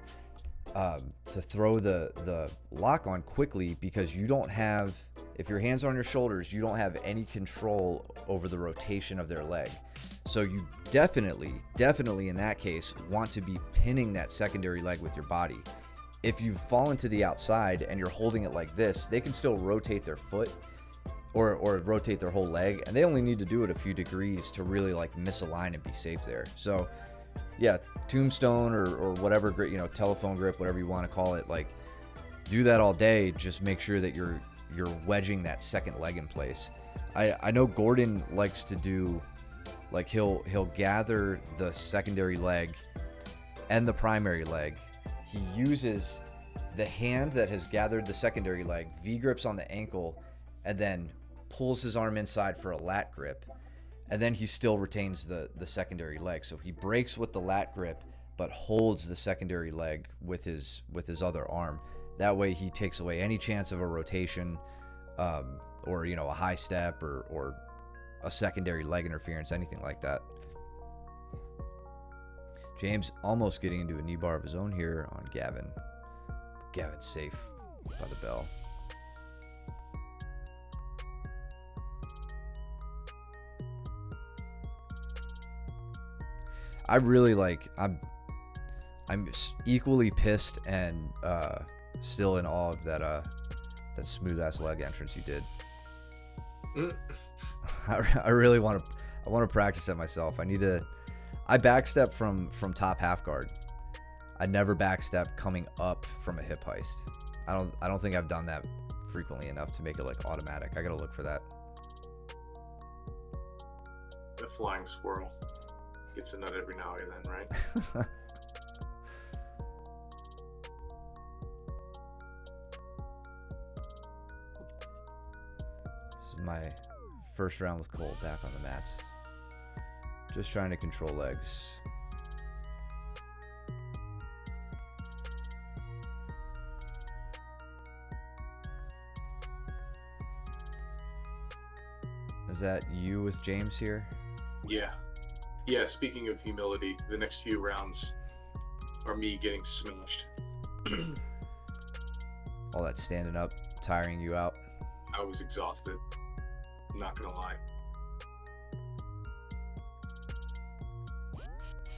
to throw the lock on quickly, because you don't have, if your hands are on your shoulders, you don't have any control over the rotation of their leg. So you definitely in that case want to be pinning that secondary leg with your body. If you've fallen to the outside and you're holding it like this, they can still rotate their foot or rotate their whole leg, and they only need to do it a few degrees to really like misalign and be safe there. So yeah, tombstone or whatever grip, telephone grip, whatever you want to call it, like do that all day. Just make sure that you're wedging that second leg in place. I know Gordon likes to do, like he'll gather the secondary leg and the primary leg. He uses the hand that has gathered the secondary leg, V-grips on the ankle, and then pulls his arm inside for a lat grip. And then he still retains the secondary leg. So he breaks with the lat grip, but holds the secondary leg with his other arm. That way he takes away any chance of a rotation, or a high step or a secondary leg interference, anything like that. James almost getting into a knee bar of his own here on Gavin. Gavin's safe by the bell. I really I'm equally pissed and still in awe of that smooth ass leg entrance you did. I really want to practice that myself. I backstep from top half guard. I never backstep coming up from a hip heist. I don't think I've done that frequently enough to make it like automatic. I gotta look for that. The flying squirrel gets a nut every now and then, right? This is my first round with Cole back on the mats. Just trying to control legs. Is that you with James here? Yeah. Yeah, speaking of humility, the next few rounds are me getting smashed. All that standing up, tiring you out. I was exhausted. Not gonna lie.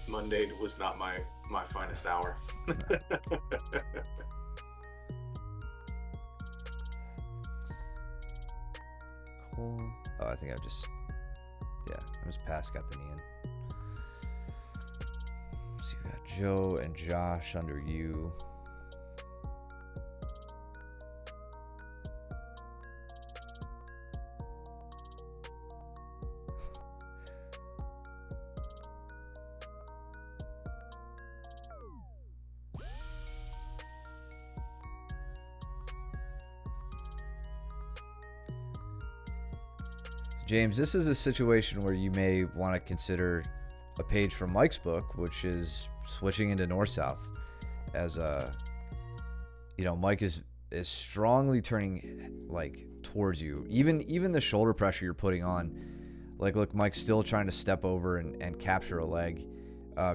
Monday was not my finest hour. Cole. Oh, I think I'm just past got the knee in. Let's see, we got Joe and Josh under you. James, this is a situation where you may want to consider a page from Mike's book, which is switching into North-South. As Mike is strongly turning like towards you. Even the shoulder pressure you're putting on, like, look, Mike's still trying to step over and capture a leg.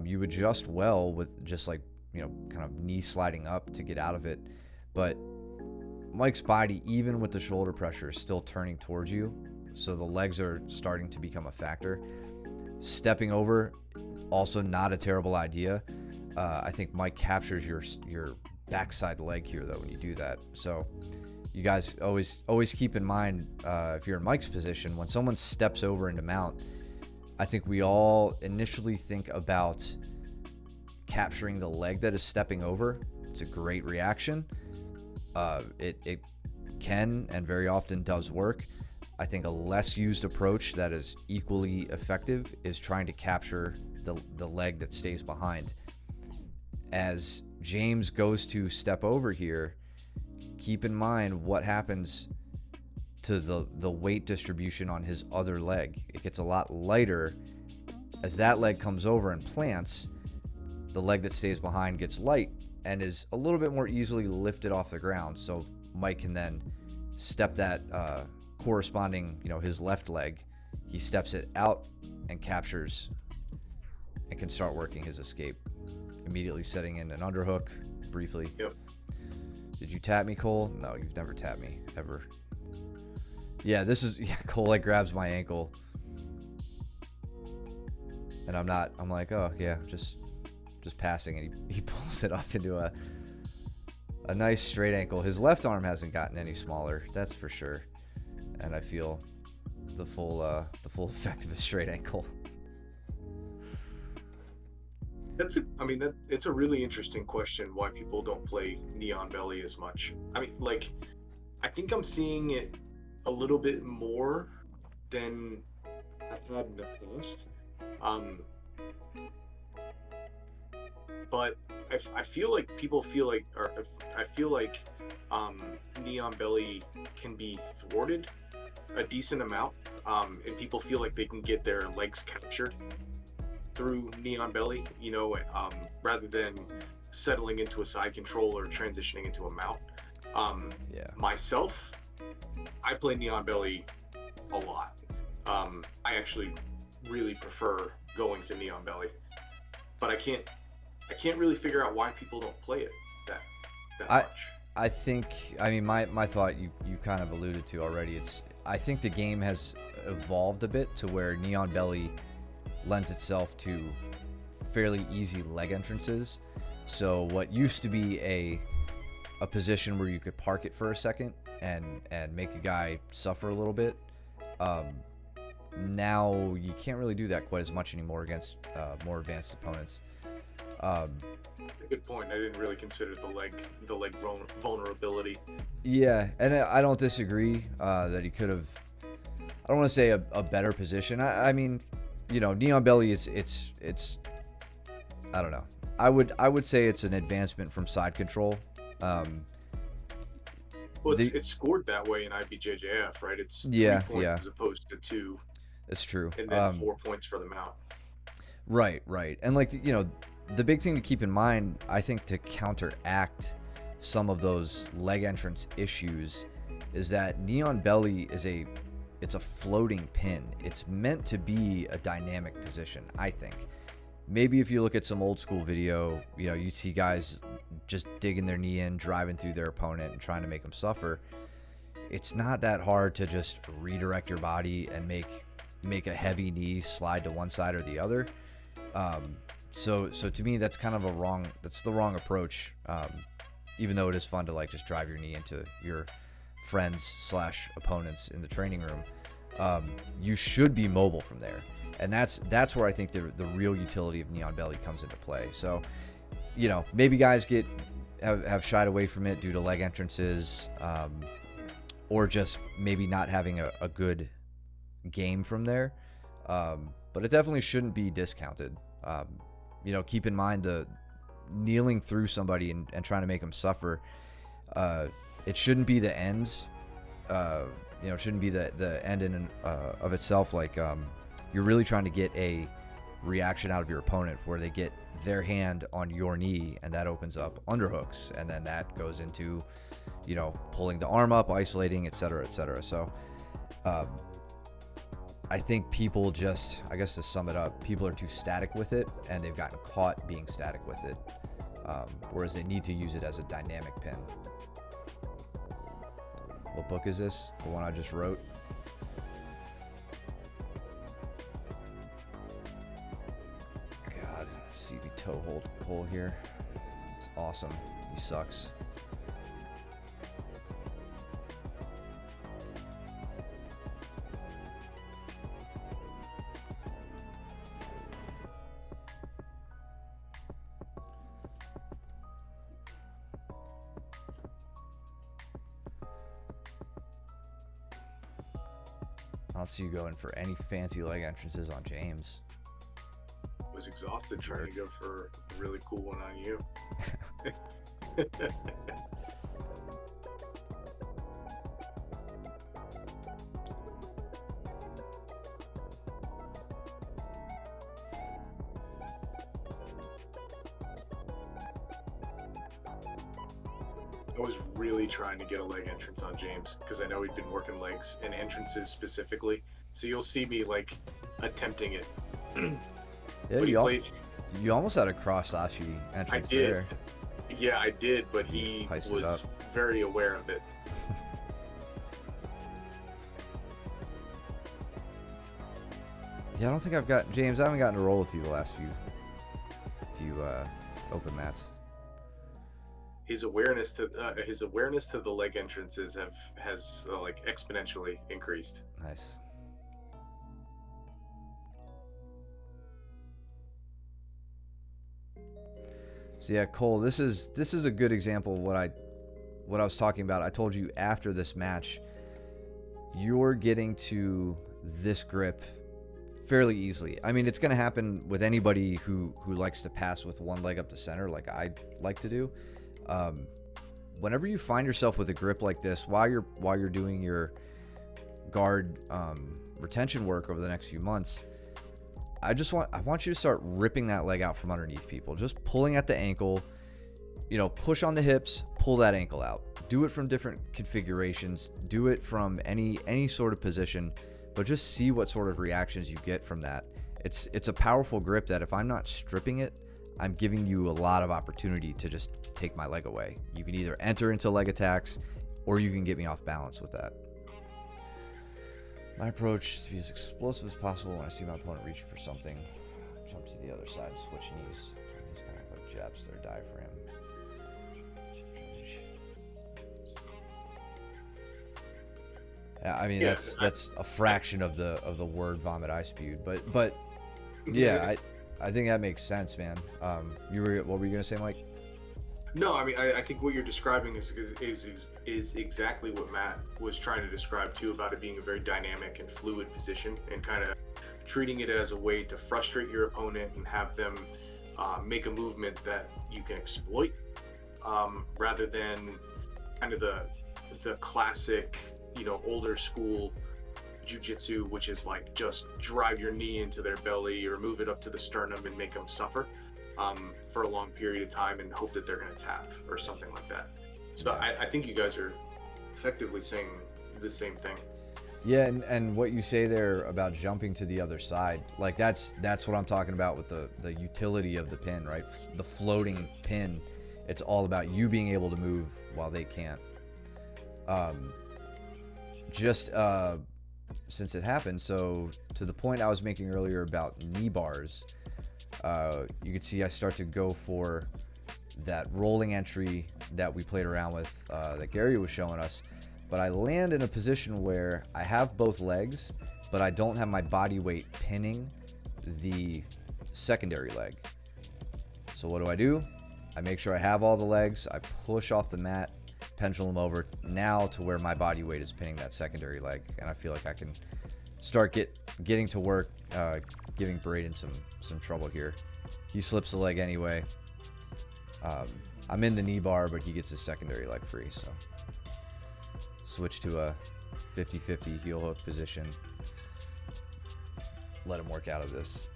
You adjust well with just like, kind of knee sliding up to get out of it, but Mike's body, even with the shoulder pressure, is still turning towards you. So the legs are starting to become a factor. Stepping over, also not a terrible idea. I think Mike captures your backside leg here, though, when you do that. So you guys always keep in mind, if you're in Mike's position, when someone steps over into mount, I think we all initially think about capturing the leg that is stepping over. It's a great reaction. It can and very often does work. I think a less used approach that is equally effective is trying to capture the leg that stays behind. As James goes to step over here, keep in mind what happens to the weight distribution on his other leg. It gets a lot lighter. As that leg comes over and plants, the leg that stays behind gets light and is a little bit more easily lifted off the ground. So Mike can then step that corresponding, his left leg, he steps it out and captures and can start working his escape, immediately setting in an underhook briefly. Yep. Did you tap me, Cole? No, you've never tapped me ever. Yeah, Cole like grabs my ankle and I'm like, oh yeah, just passing, and he pulls it up into a nice straight ankle. His left arm hasn't gotten any smaller, that's for sure. And I feel the full effect of a straight ankle. It's a really interesting question why people don't play Neon Belly as much. I mean, like, I think I'm seeing it a little bit more than I had in the past. But I feel like people feel like, I feel like Neon Belly can be thwarted a decent amount, and people feel like they can get their legs captured through Neon Belly, rather than settling into a side control or transitioning into a mount. Myself, I play Neon Belly a lot. I actually really prefer going to Neon Belly, but I can't really figure out why people don't play it that much. I think, my thought you kind of alluded to already. I think the game has evolved a bit to where Neon Belly lends itself to fairly easy leg entrances. So what used to be a position where you could park it for a second and make a guy suffer a little bit, now you can't really do that quite as much anymore against more advanced opponents. Good point. I didn't really consider the leg vulnerability. Yeah, and I don't disagree that he could have. I don't want to say a better position. I mean, Neon Belly it's. I don't know. I would say it's an advancement from side control. Well, it's scored that way in IBJJF, right? It's 3 points as opposed to 2. It's true. And then 4 points for the mount. Right. And like, the big thing to keep in mind, I think, to counteract some of those leg entrance issues is that Neon Belly is a it's a floating pin. It's meant to be a dynamic position, I think. Maybe if you look at some old school video, you know, you see guys just digging their knee in, driving through their opponent and trying to make them suffer. It's not that hard to just redirect your body and make a heavy knee slide to one side or the other. So to me, that's kind of that's the wrong approach. Even though it is fun to like just drive your knee into your friends / opponents in the training room, you should be mobile from there. And that's where I think the real utility of knee on belly comes into play. So, you know, maybe guys have shied away from it due to leg entrances, or just maybe not having a good game from there. But it definitely shouldn't be discounted. You know, keep in mind the kneeling through somebody and trying to make them suffer. It shouldn't be the ends. You know, it shouldn't be the end in of itself. Like, you're really trying to get a reaction out of your opponent where they get their hand on your knee, and that opens up underhooks, and then that goes into, you know, pulling the arm up, isolating, etc., etc. So I think people just, I guess to sum it up, people are too static with it, and they've gotten caught being static with it, whereas they need to use it as a dynamic pin. What book is this? The one I just wrote? God, CB toe hold Cole here. It's awesome. He sucks. I don't see you going for any fancy leg entrances on James. I was exhausted trying to go for a really cool one on you. I was really trying to get a leg entrance on James because I know he'd been working legs and entrances specifically. So you'll see me like attempting it. Yeah, you almost had a cross-ashi entrance there. Yeah, I did, but he was very aware of it. Yeah, I don't think I've got James. I haven't gotten to roll with you the last few open mats. His awareness to the leg entrances has like exponentially increased. Nice. So yeah, Cole, this is a good example of what I was talking about. I told you after this match, you're getting to this grip fairly easily. I mean, it's going to happen with anybody who likes to pass with one leg up the center, like I like to do. Whenever you find yourself with a grip like this, while you're doing your guard retention work over the next few months, I want you to start ripping that leg out from underneath people, just pulling at the ankle, you know, push on the hips, pull that ankle out. Do it from different configurations, do it from any sort of position, but just see what sort of reactions you get from that. It's a powerful grip that if I'm not stripping it, I'm giving you a lot of opportunity to just take my leg away. You can either enter into leg attacks, or you can get me off balance with that. My approach is to be as explosive as possible when I see my opponent reaching for something. Jump to the other side and switch knees. He's gonna act like jabs to their diaphragm. I mean, that's a fraction of the word vomit I spewed, but yeah, I think that makes sense, man. What were you gonna say, Mike? No, I mean, I think what you're describing is exactly what Matt was trying to describe too, about it being a very dynamic and fluid position, and kind of treating it as a way to frustrate your opponent and have them make a movement that you can exploit, rather than kind of the classic, you know, older school jiu-jitsu, which is like just drive your knee into their belly or move it up to the sternum and make them suffer for a long period of time and hope that they're going to tap or something like that. So I think you guys are effectively saying the same thing. Yeah, and what you say there about jumping to the other side, like that's what I'm talking about with the utility of the pin, right? The floating pin. It's all about you being able to move while they can't. Just since it happened, so to the point I was making earlier about knee bars, you can see I start to go for that rolling entry that we played around with, that Gary was showing us. But I land in a position where I have both legs, but I don't have my body weight pinning the secondary leg. So what do? I make sure I have all the legs. I push off the mat, pendulum over now to where my body weight is pinning that secondary leg, and I feel like I can start getting to work, giving Braden some trouble here. He slips the leg anyway. I'm in the knee bar, but he gets his secondary leg free, so switch to a 50-50 heel hook position. Let him work out of this.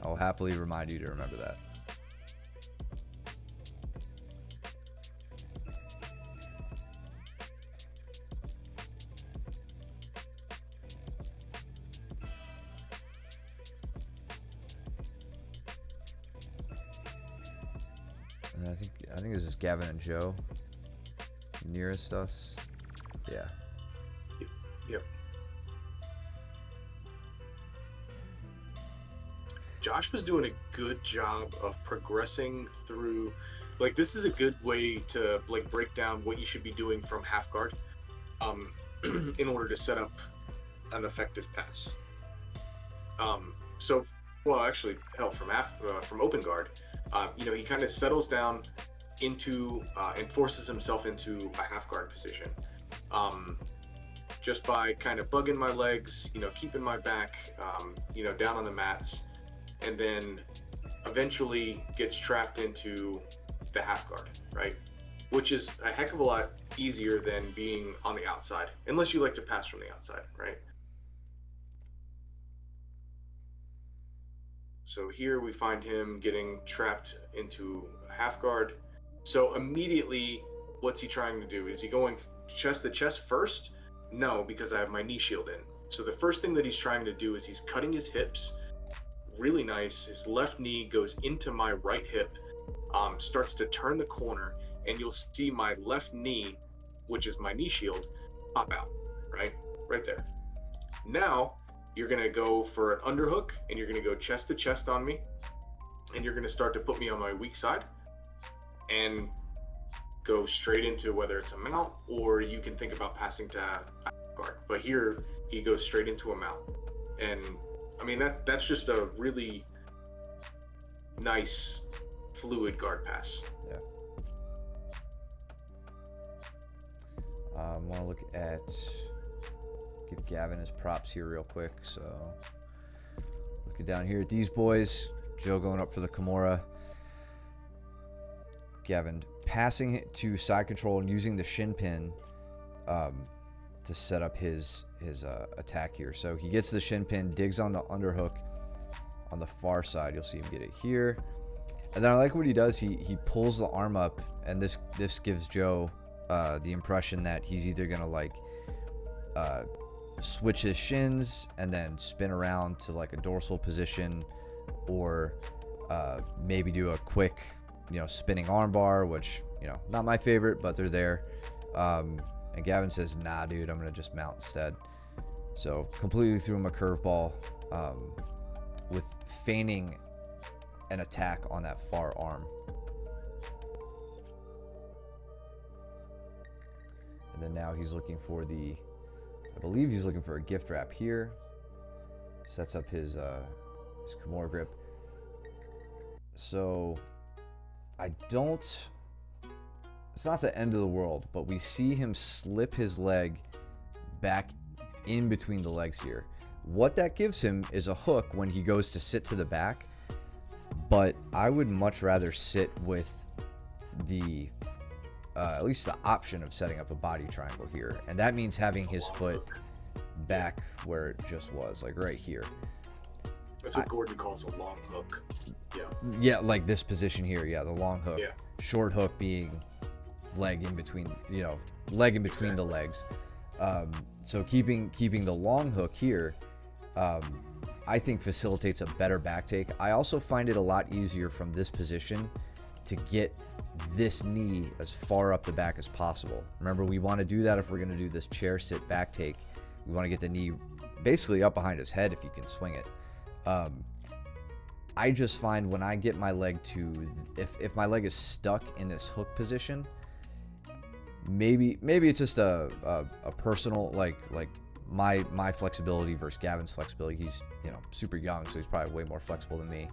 I'll happily remind you to remember that. And I think this is Gavin and Joe nearest us. Yeah. Yep. Josh was doing a good job of progressing through. Like, this is a good way to like break down what you should be doing from half guard, in order to set up an effective pass. So, well, actually, hell, from open guard, he kind of settles down into and forces himself into a half guard position, just by kind of bugging my legs, keeping my back, down on the mats, and then eventually gets trapped into the half guard, right? Which is a heck of a lot easier than being on the outside, unless you like to pass from the outside, right? So here we find him getting trapped into a half guard. So immediately, what's he trying to do? Is he going chest to chest first? No, because I have my knee shield in. So the first thing that he's trying to do is he's cutting his hips. Really nice. His left knee goes into my right hip, starts to turn the corner, and you'll see my left knee, which is my knee shield, pop out, right there. Now, you're going to go for an underhook, and you're going to go chest to chest on me, and you're going to start to put me on my weak side and go straight into whether it's a mount, or you can think about passing to guard. But here, he goes straight into a mount. And, I mean, that's just a really nice, fluid guard pass. Yeah. I want to look at... give Gavin his props here real quick. So looking down here at these boys, Joe going up for the Kimura, Gavin passing it to side control and using the shin pin to set up his attack here. So he gets the shin pin, digs on the underhook on the far side. You'll see him get it here, and then I like what he does. He pulls the arm up, and this gives Joe the impression that he's either gonna like switch his shins and then spin around to like a dorsal position, or maybe do a quick spinning armbar, which not my favorite, but they're there. And Gavin says, nah dude, I'm gonna just mount instead. So completely threw him a curveball, with feigning an attack on that far arm. And then now he's looking for I believe he's looking for a gift wrap here. Sets up his Kimura grip. So it's not the end of the world, but we see him slip his leg back in between the legs here. What that gives him is a hook when he goes to sit to the back, but I would much rather sit with the at least the option of setting up a body triangle here, and that means having his foot back where it just was, like right here. That's what Gordon calls a long hook. Yeah. Yeah, like this position here. Yeah, the long hook. Yeah. Short hook being leg in between, leg in between the legs. So keeping the long hook here, I think facilitates a better back take. I also find it a lot easier from this position to get this knee as far up the back as possible. Remember, we want to do that if we're going to do this chair sit back take. We want to get the knee basically up behind his head if you can swing it. I just find when I get my leg to, if my leg is stuck in this hook position, maybe it's just a personal, like my flexibility versus Gavin's flexibility. He's, super young, so he's probably way more flexible than me.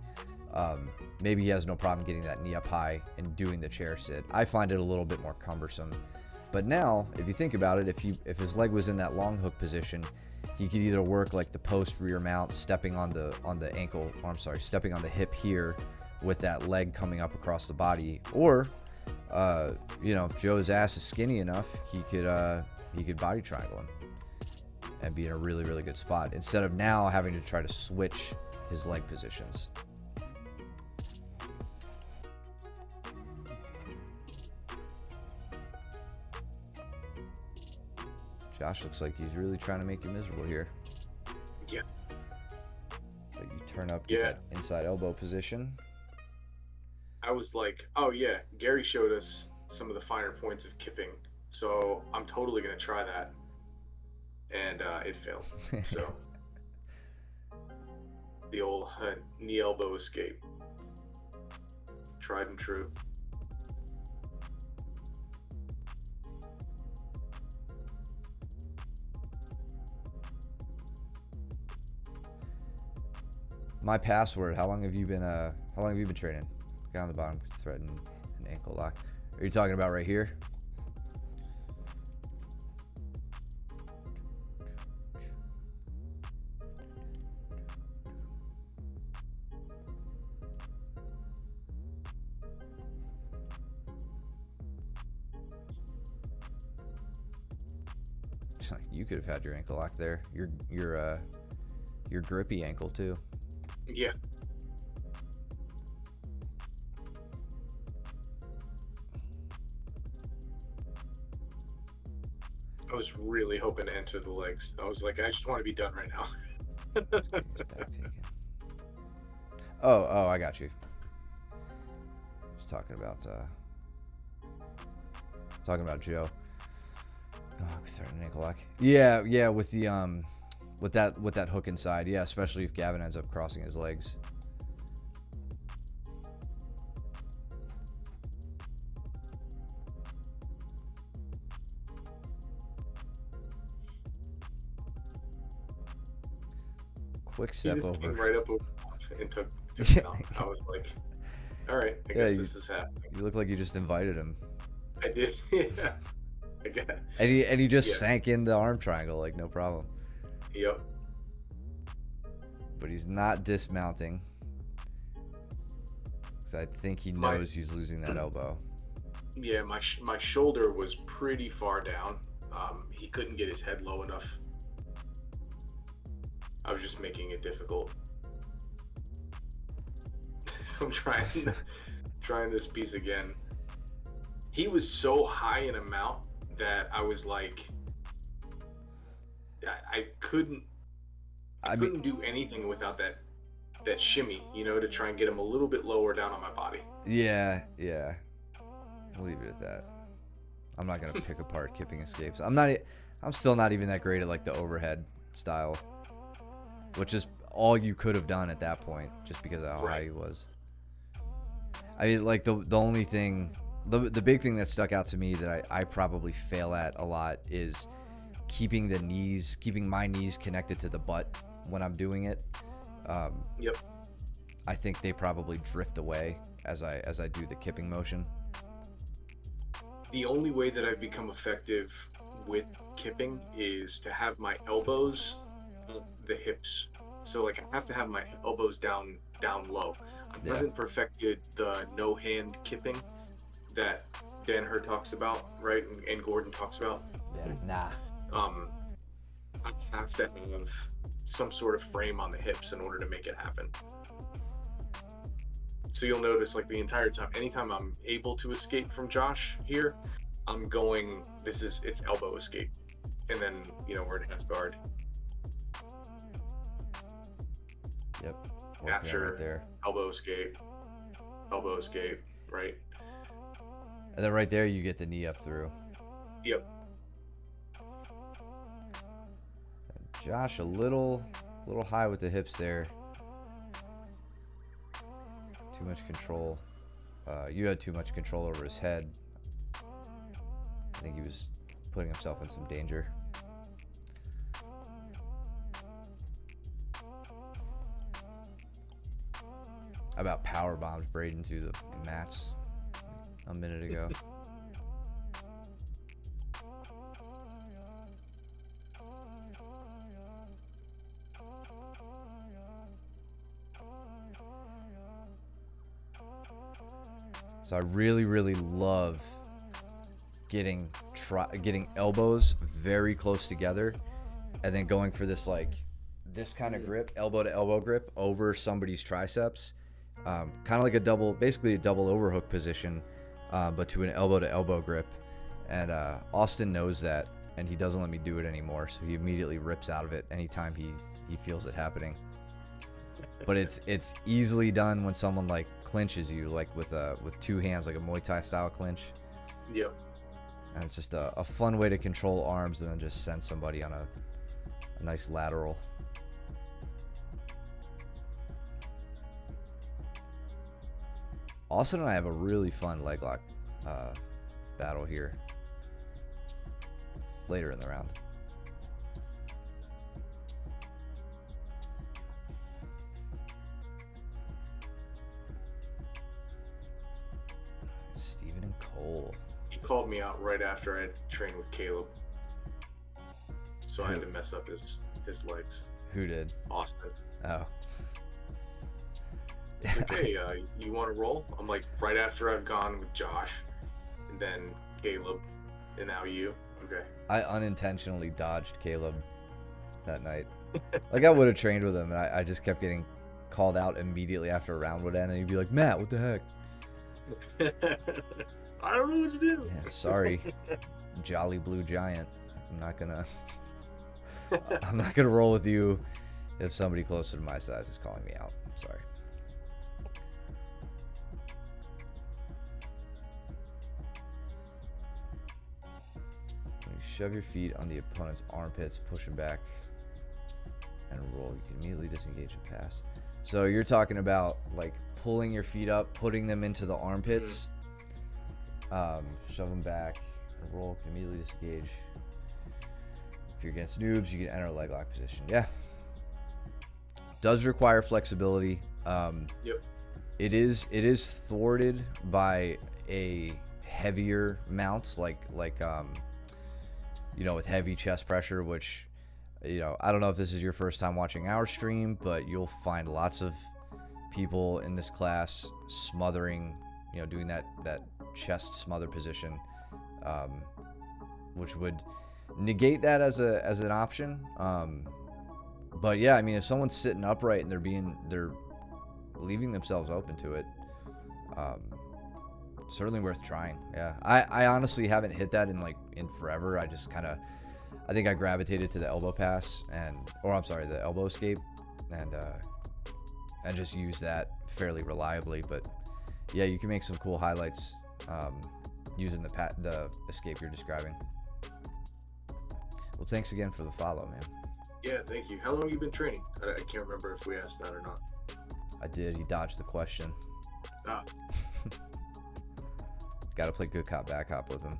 Maybe he has no problem getting that knee up high and doing the chair sit. I find it a little bit more cumbersome. But now, if you think about it, if his leg was in that long hook position, he could either work like the post rear mount, stepping on the ankle, or I'm sorry, stepping on the hip here with that leg coming up across the body, or if Joe's ass is skinny enough, he could body triangle him and be in a really, really good spot instead of now having to try to switch his leg positions. Josh looks like he's really trying to make you miserable here. Yeah. But you turn up, get that inside elbow position. I was like, oh yeah, Gary showed us some of the finer points of kipping, so I'm totally gonna try that. And it failed. So the old knee elbow escape, tried and true. My password. How long have you been training? Guy on the bottom, thread and ankle lock. Are you talking about right here? You could have had your ankle lock there. Your grippy ankle too. Yeah. I was really hoping to enter the legs. I was like, I just want to be done right now. Oh, I got you. Just talking about Joe. Oh, starting an ankle lock. Yeah, with the with that hook inside. Yeah, especially if Gavin ends up crossing his legs. Quick step over. Came right up and took it off. I was like, all right, I guess this is happening. You look like you just invited him. I did. Yeah. I guess. And he just sank in the arm triangle like no problem. Yep. But he's not dismounting. Because I think he knows he's losing that elbow. Yeah, my shoulder was pretty far down. He couldn't get his head low enough. I was just making it difficult. So I'm trying this piece again. He was so high in a mount that I was like, I couldn't do anything without that shimmy, to try and get him a little bit lower down on my body. Yeah. I'll leave it at that. I'm not gonna pick apart kipping escapes. I'm still not even that great at like the overhead style, which is all you could have done at that point, just because of how high he was. I mean, like the only thing, the big thing that stuck out to me that I probably fail at a lot is keeping my knees connected to the butt when I'm doing it. Yep. I think they probably drift away as I do the kipping motion. The only way that I've become effective with kipping is to have my elbows on the hips. So like I have to have my elbows down low. I haven't perfected the no hand kipping that Danaher talks about, right, and Gordon talks about. Yeah, nah. I have to have some sort of frame on the hips in order to make it happen. So you'll notice, like, the entire time, anytime I'm able to escape from Josh here, I'm going, it's elbow escape. And then, we're in half guard. Yep. After right there. elbow escape, right? And then right there, you get the knee up through. Yep. Josh, a little high with the hips there. Too much control. You had too much control over his head. I think he was putting himself in some danger. I about power bombed Braden through the mats a minute ago. So I really love getting elbows very close together and then going for this kind of grip, elbow to elbow grip over somebody's triceps. Kind of like basically a double overhook position, but to an elbow to elbow grip. And Austin knows that, and he doesn't let me do it anymore. So he immediately rips out of it anytime he feels it happening. But it's easily done when someone like clinches you, like with two hands, like a Muay Thai style clinch. Yep. And it's just a fun way to control arms and then just send somebody on a nice lateral. Austin and I have a really fun leg lock battle here later in the round. Steven and Cole. He called me out right after I had trained with Caleb. So I had to mess up his legs. Who did? Austin. Oh. Okay, you want to roll? I'm like, right after I've gone with Josh, and then Caleb, and now you. Okay. I unintentionally dodged Caleb that night. Like, I would have trained with him, and I just kept getting called out immediately after a round would end, and he'd be like, Matt, what the heck? I don't know what to do. Yeah, sorry, Jolly Blue Giant. I'm not gonna roll with you if somebody closer to my size is calling me out. I'm sorry. When you shove your feet on the opponent's armpits, push him back, and roll, you can immediately disengage and pass. So you're talking about like pulling your feet up, putting them into the armpits, shove them back, and roll, can immediately disengage. If you're against noobs, you can enter a leg lock position. Yeah. Does require flexibility. Yep. It is thwarted by a heavier mount, like with heavy chest pressure, which, I don't know if this is your first time watching our stream, but you'll find lots of people in this class smothering, doing that chest smother position, which would negate that as an option. But yeah, I mean, if someone's sitting upright and they're leaving themselves open to it, certainly worth trying. Yeah, I honestly haven't hit that in forever. I think I gravitated to the elbow pass the elbow escape, and just use that fairly reliably. But yeah, you can make some cool highlights using the escape you're describing. Well, thanks again for the follow, man. Yeah, thank you. How long have you been training? I can't remember if we asked that or not. I did. He dodged the question. Ah. Got to play good cop, bad cop with him.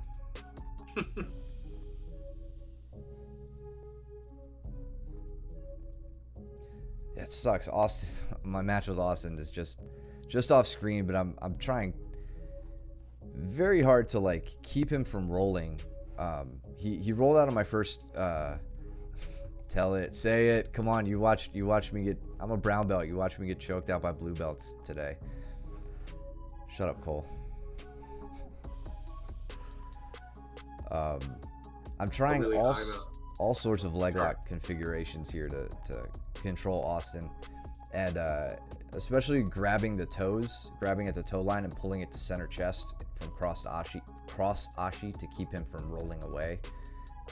Yeah, it sucks. Austin, my match with Austin is just off screen, but I'm trying very hard to keep him from rolling. He rolled out on my first. Tell it, say it. Come on, you watched me get. I'm a brown belt. You watched me get choked out by blue belts today. Shut up, Cole. Um, I'm A trying really high mount. all sorts of leg lock configurations here to control Austin, and especially grabbing the toes, grabbing at the toe line and pulling it to center chest from cross ashi to keep him from rolling away.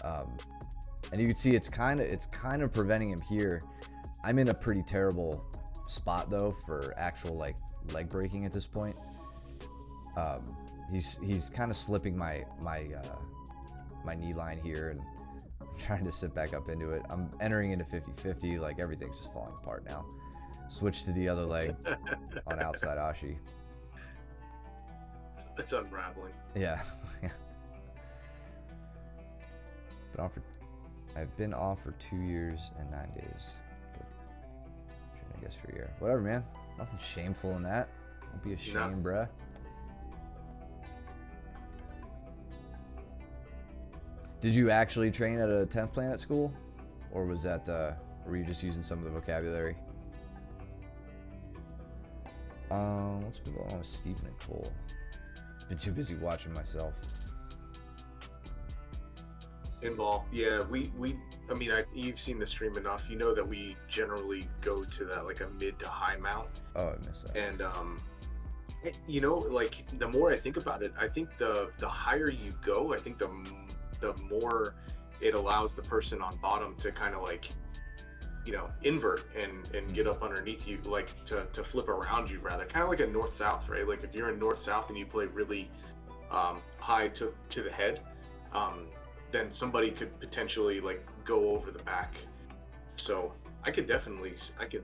And you can see it's kind of preventing him here. I'm in a pretty terrible spot though for actual like leg breaking at this point. He's kind of slipping my knee line here, and I'm trying to sit back up into it. I'm entering into 50-50, like everything's just falling apart now. Switch to the other leg on outside ashi. It's unraveling. Yeah. I've been off for 2 years and 9 days. But I guess for a year. Whatever, man. Nothing shameful in that. Don't be ashamed, bruh. Did you actually train at a 10th Planet school? Or was that, were you just using some of the vocabulary? Let's move on with Stephen and Cole. Been too busy watching myself. In ball, yeah, I mean, you've seen the stream enough. You know that we generally go to that like a mid to high mount. Oh, I missed that. And you know, like the more I think about it, I think the higher you go, I think the more it allows the person on bottom to kind of like, you know, invert and get up underneath you, like to flip around you rather, kind of like a north south, right? Like if you're in north south and you play really high to the head, then somebody could potentially like go over the back. So I could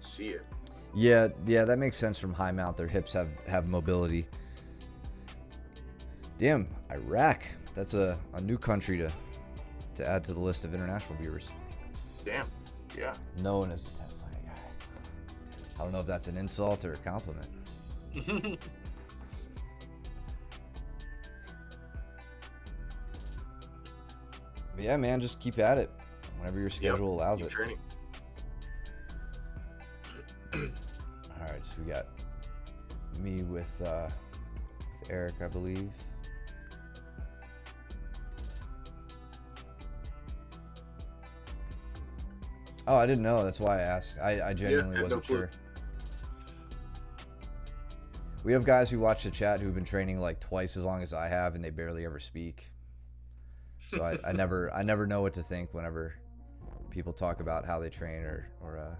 see it. Yeah, that makes sense from high mount. Their hips have mobility. Damn, Iraq. That's a new country to add to the list of international viewers. Damn, yeah. No one is a 10th Planet guy. I don't know if that's an insult or a compliment. But yeah, man, just keep at it whenever your schedule allows it. Training. All right, so we got me with Eric, I believe. Oh, I didn't know. That's why I asked. I genuinely wasn't sure. We have guys who watch the chat who've been training like twice as long as I have, and they barely ever speak. So I never know what to think whenever people talk about how they train or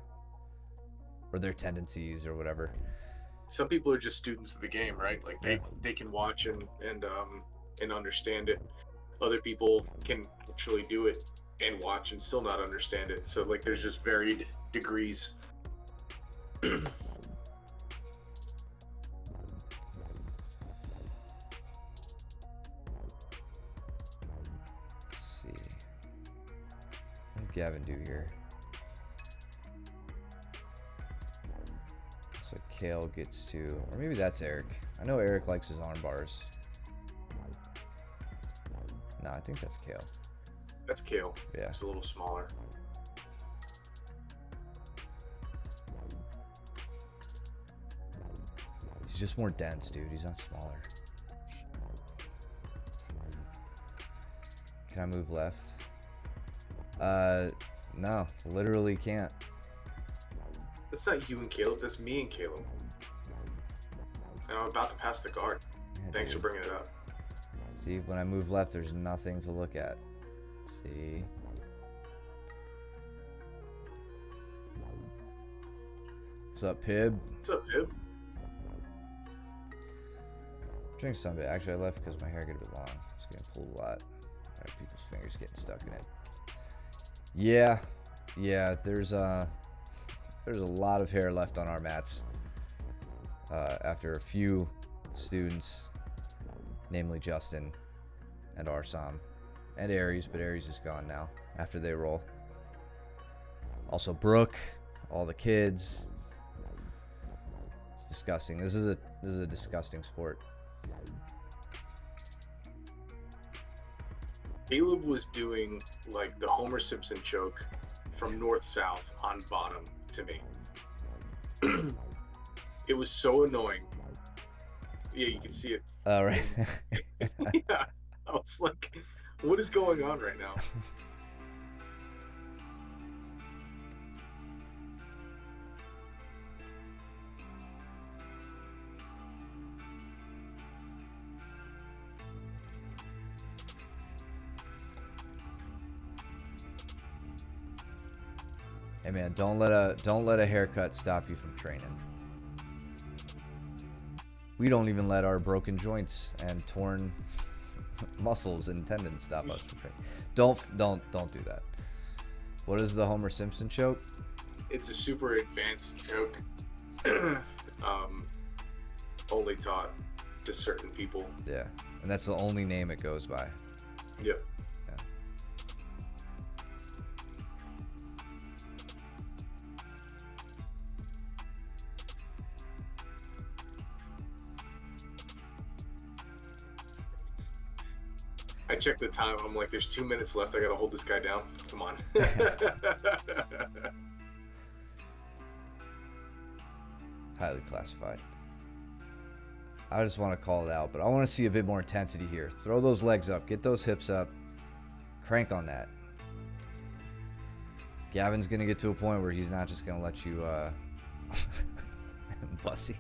their tendencies or whatever. Some people are just students of the game, right? Like they can watch and understand it. Other people can actually do it and watch and still not understand it. So like there's just varied degrees. Gavin do here? Looks like Kale gets to, or maybe that's Eric. I know Eric likes his arm bars. No, I think that's Kale. That's Kale. Yeah. It's a little smaller. He's just more dense, dude. He's not smaller. Can I move left? No, literally can't. That's not you and Caleb, that's me and Caleb. And I'm about to pass the guard. Yeah, Thanks dude. for bringing it up. See, when I move left, there's nothing to look at. See? What's up, Pib? What's up, Pib? Drink Sunday. Actually, I left because my hair got a bit long. It's getting pulled a lot. People's fingers getting stuck in it. Yeah, there's a lot of hair left on our mats after a few students, namely Justin and Arsam and Aries, but Aries is gone now after they roll. Also Brooke, all the kids. It's disgusting. This is a disgusting sport. Caleb was doing like the Homer Simpson choke from north south on bottom to me. It was so annoying. Yeah, you can see it. Oh, right. Yeah, I was like, What is going on right now? Hey man, don't let a haircut stop you from training. We don't even let our broken joints and torn muscles and tendons stop us from training. Don't do that. What is the Homer Simpson joke? It's a super advanced joke. Only taught to certain people. Yeah, and that's the only name it goes by. Yep. Yeah. I checked the time. I'm like, there's 2 minutes left. I gotta hold this guy down. Come on. Highly classified. I just want to call it out, but I want to see a bit more intensity here. Throw those legs up. Get those hips up. Crank on that. Gavin's going to get to a point where he's not just going to let you bussy.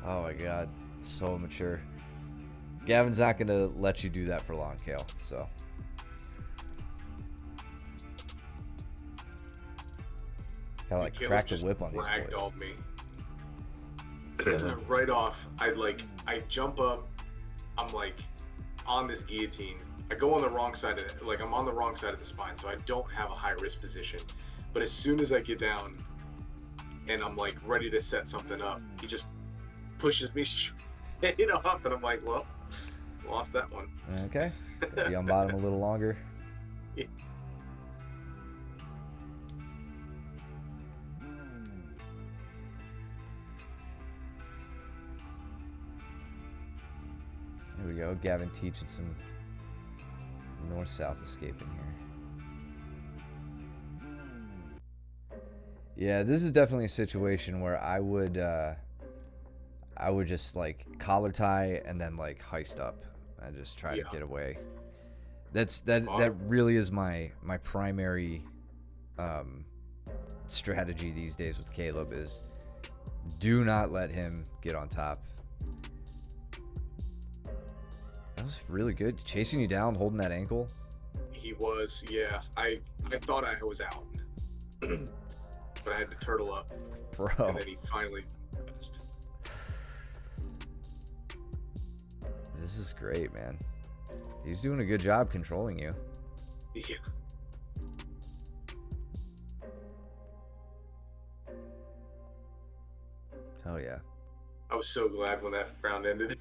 Oh my god. So immature. Gavin's not going to let you do that for long, Kale. So. Kind of like crack the whip on these boys. Ragdolled me. Right off, I jump up. I'm like on this guillotine. I go on the wrong side of it. Like I'm on the wrong side of the spine, so I don't have a high risk position. But as soon as I get down and I'm like ready to set something up, he just pushes me straight off, and I'm like, well, lost that one. Okay. Be on bottom a little longer. Yeah. Here we go. Gavin teaching some north-south escaping here. Yeah, this is definitely a situation where I would just like collar tie and then like heist up and just try to get away. That really is my primary strategy these days with Caleb is do not let him get on top. That was really good. Chasing you down, holding that ankle. He was, yeah. I thought I was out. But I had to turtle up. Bro. And then he finally passed. This is great, man. He's doing a good job controlling you. Yeah. Hell yeah. I was so glad when that round ended.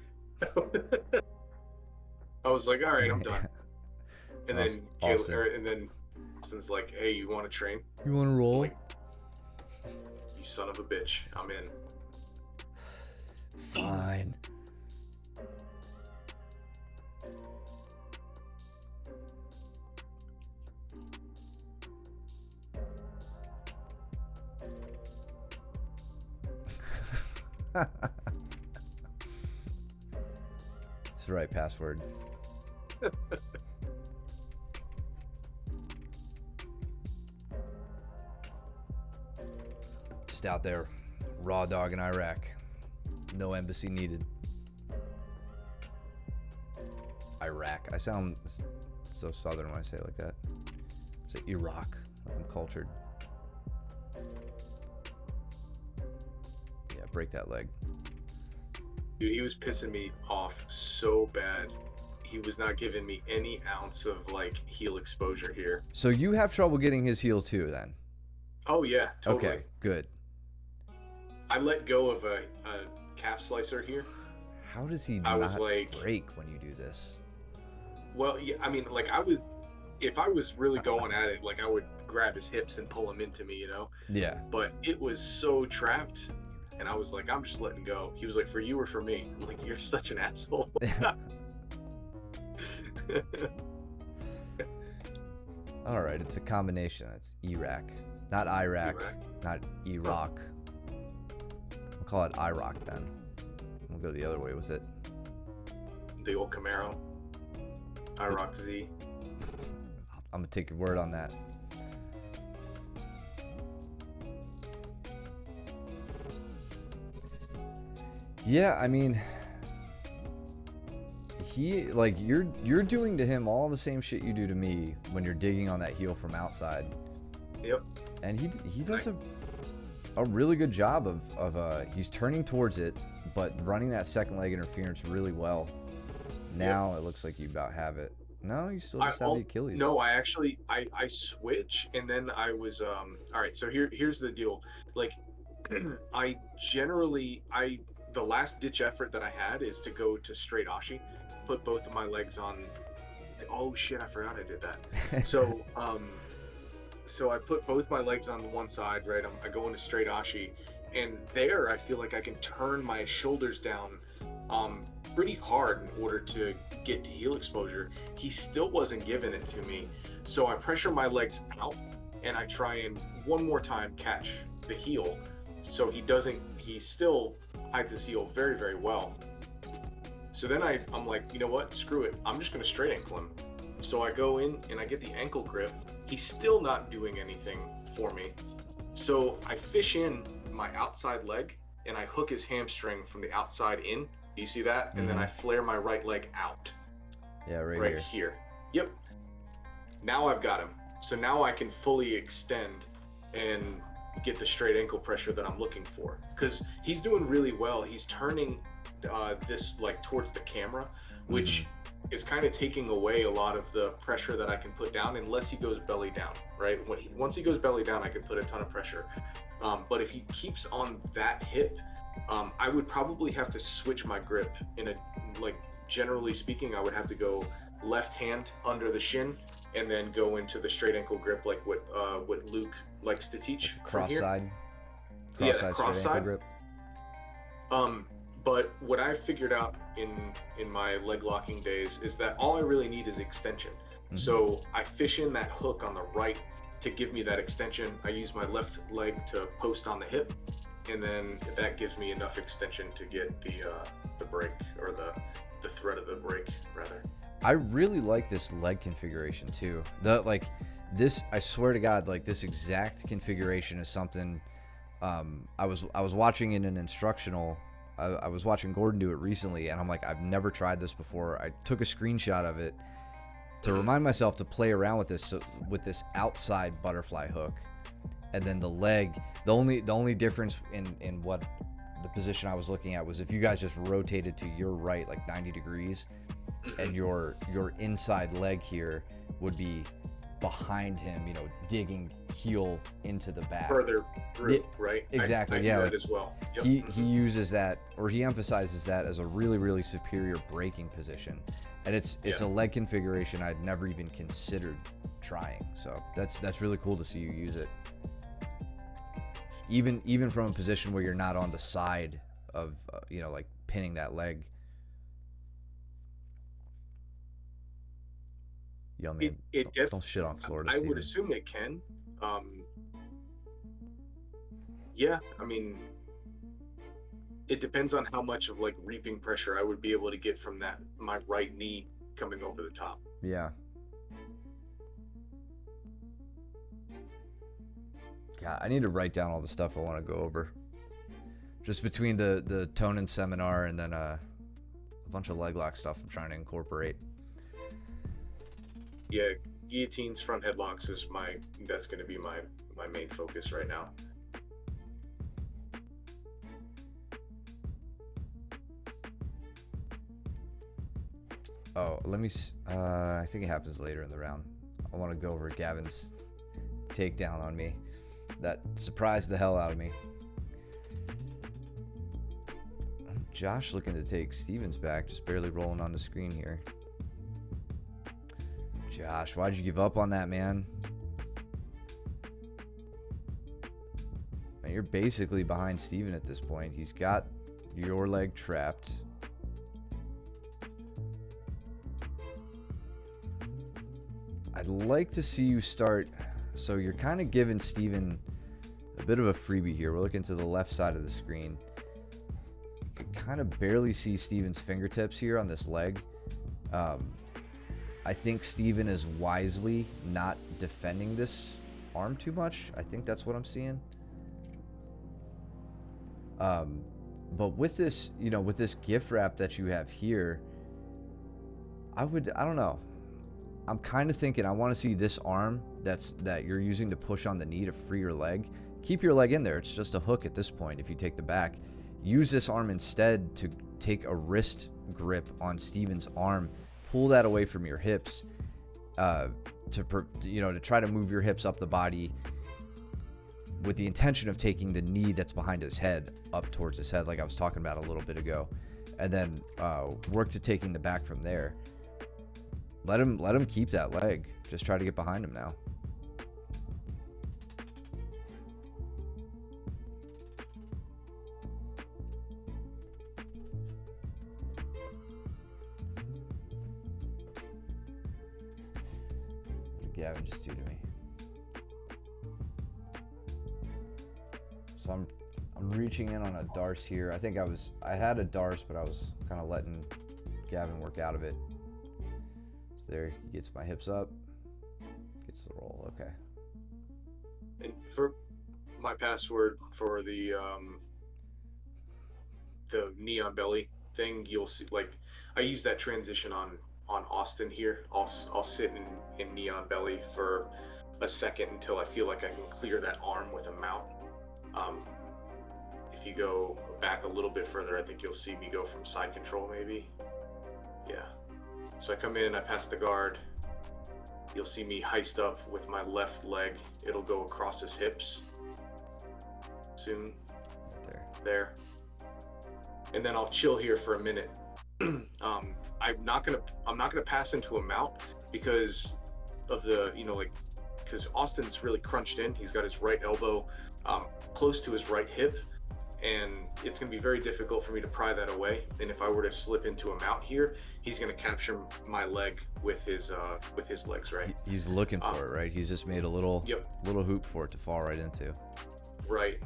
I was like, all right, I'm done. And then awesome. and then Austin's like, hey, you want to train? You want to roll? Like, you son of a bitch, I'm in. Fine. It's the right password. Just out there, raw dog in Iraq. No embassy needed. Iraq. I sound so southern when I say it like that. Say Iraq. Like I'm cultured. Yeah, break that leg. Dude, he was pissing me off so bad. He was not giving me any ounce of like heel exposure here. So you have trouble getting his heel too, then? Oh yeah, totally. Okay, good. I let go of a calf slicer here. How does he I not was like, break when you do this? Well, yeah, I mean, like I would, if I was really going at it, like I would grab his hips and pull him into me, you know? Yeah. But it was so trapped, and I was like, I'm just letting go. He was like, for you or for me? I'm like, you're such an asshole. All right, it's a combination. It's Iraq, not Iraq, not Iraq. We'll call it Iraq then. We'll go the other way with it. The old Camaro. I rock Z. I'm gonna take your word on that. Yeah, I mean, you're doing to him all the same shit you do to me when you're digging on that heel from outside. Yep. And he does a really good job of he's turning towards it, but running that second leg interference really well. Now It looks like you about have it. No, you still just have the Achilles. No, I actually I switch, and then I was all right. So here's the deal. Like, the last ditch effort that I had is to go to straight ashi, put both of my legs on. Oh shit, I forgot I did that. So so I put both my legs on one side, right? I go into straight ashi, and there I feel like I can turn my shoulders down pretty hard in order to get to heel exposure. He still wasn't giving it to me, so I pressure my legs out and I try and one more time catch the heel, so he still hides his heel very, very well. So then I'm like, you know what, screw it, I'm just going to straight ankle him. So I go in and I get the ankle grip. He's still not doing anything for me, so I fish in my outside leg and I hook his hamstring from the outside in. You see that? And then I flare my right leg out. Yeah, right here. Yep. Now I've got him. So now I can fully extend and get the straight ankle pressure that I'm looking for. Because he's doing really well. He's turning this like towards the camera, which is kind of taking away a lot of the pressure that I can put down, unless he goes belly down, right? Once he goes belly down, I can put a ton of pressure. But if he keeps on that hip, I would probably have to switch my grip generally speaking, I would have to go left hand under the shin and then go into the straight ankle grip, like what Luke likes to teach. Cross side cross-side grip. But what I figured out in my leg locking days is that all I really need is extension. So I fish in that hook on the right to give me that extension. I use my left leg to post on the hip, and then that gives me enough extension to get the break, or the thread of the break rather. I really like this leg configuration too. I swear to God, like this exact configuration is something I was watching in an instructional. I was watching Gordon do it recently, and I'm like, I've never tried this before. I took a screenshot of it to remind myself to play around with this outside butterfly hook, and then the leg. The only difference in what the position I was looking at was if you guys just rotated to your right like 90 degrees, and your inside leg here would be behind him, digging heel into the back further through, right? Exactly. I yeah, do that as well. Yep. He uses that, or he emphasizes that as a really, really superior braking position, and it's a leg configuration I'd never even considered trying. So that's really cool to see you use it, even from a position where you're not on the side of like pinning that leg. Yo, man, don't shit on Florida. I would assume it can. Yeah, I mean, it depends on how much of like reaping pressure I would be able to get from my right knee coming over the top. Yeah. God, I need to write down all the stuff I want to go over. Just between the Tonin seminar and then a bunch of leg lock stuff I'm trying to incorporate. Yeah, guillotines, front headlocks that's going to be my main focus right now. Oh, let me. I think it happens later in the round. I want to go over Gavin's takedown on me. That surprised the hell out of me. Josh looking to take Stevens back, just barely rolling on the screen here. Josh, why'd you give up on that, man? You're basically behind Steven at this point. He's got your leg trapped. I'd like to see you start. So you're kind of giving Steven a bit of a freebie here. We're looking to the left side of the screen. You can kind of barely see Steven's fingertips here on this leg. I think Steven is wisely not defending this arm too much. I think that's what I'm seeing. But with this, you know, with this gift wrap that you have here, I don't know. I'm kind of thinking I want to see this arm that you're using to push on the knee to free your leg. Keep your leg in there. It's just a hook at this point if you take the back. Use this arm instead to take a wrist grip on Steven's arm. Pull that away from your hips to try to move your hips up the body with the intention of taking the knee that's behind his head up towards his head, like I was talking about a little bit ago, and then work to taking the back from there. Let him keep that leg. Just try to get behind him now. What did Gavin just do to me? So I'm reaching in on a Darce here. I think I had a Darce, but I was kind of letting Gavin work out of it. So there, he gets my hips up, gets the roll. Okay. And for my password for the neon belly thing, you'll see, like, I use that transition on Austin here. I'll sit in neon belly for a second until I feel like I can clear that arm with a mount. If you go back a little bit further, I think you'll see me go from side control maybe. Yeah. So I come in, I pass the guard. You'll see me heist up with my left leg. It'll go across his hips. Soon. There. And then I'll chill here for a minute. I'm not gonna pass into a mount because of the, because Austin's really crunched in. He's got his right elbow close to his right hip, and it's going to be very difficult for me to pry that away. And if I were to slip into a mount here, he's going to capture my leg with his legs, right? He's looking for it, right? He's just made a little hoop for it to fall right into. Right.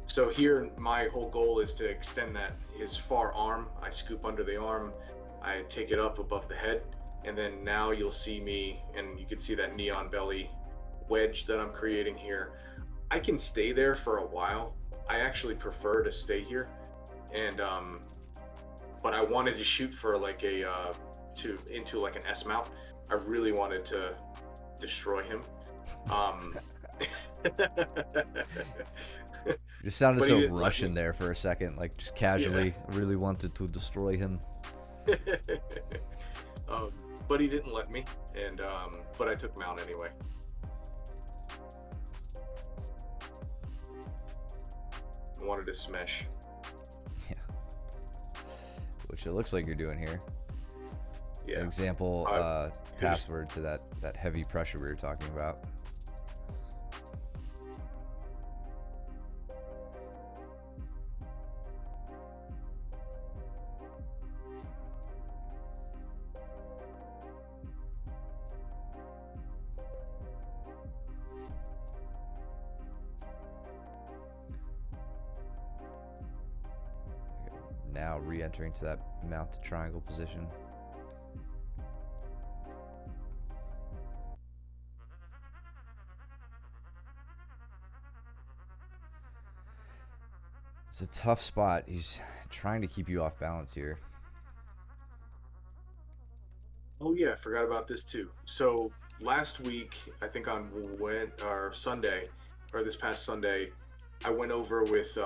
So here, my whole goal is to extend his far arm. I scoop under the arm, I take it up above the head, and then now you'll see me, and you can see that neon belly wedge that I'm creating here. I can stay there for a while. I actually prefer to stay here, and but I wanted to shoot for like into like an S mount. I really wanted to destroy him. You sounded so Russian there for a second, like just casually. Yeah. Really wanted to destroy him. But he didn't let me, and but I took mount anyway. Wanted to smash. Yeah. Which it looks like you're doing here. Yeah. An example password to that heavy pressure we were talking about. Now re-entering to that mounted triangle position. It's a tough spot. He's trying to keep you off balance here. Oh yeah, I forgot about this too. So last week, I think on Sunday, or this past Sunday, I went over with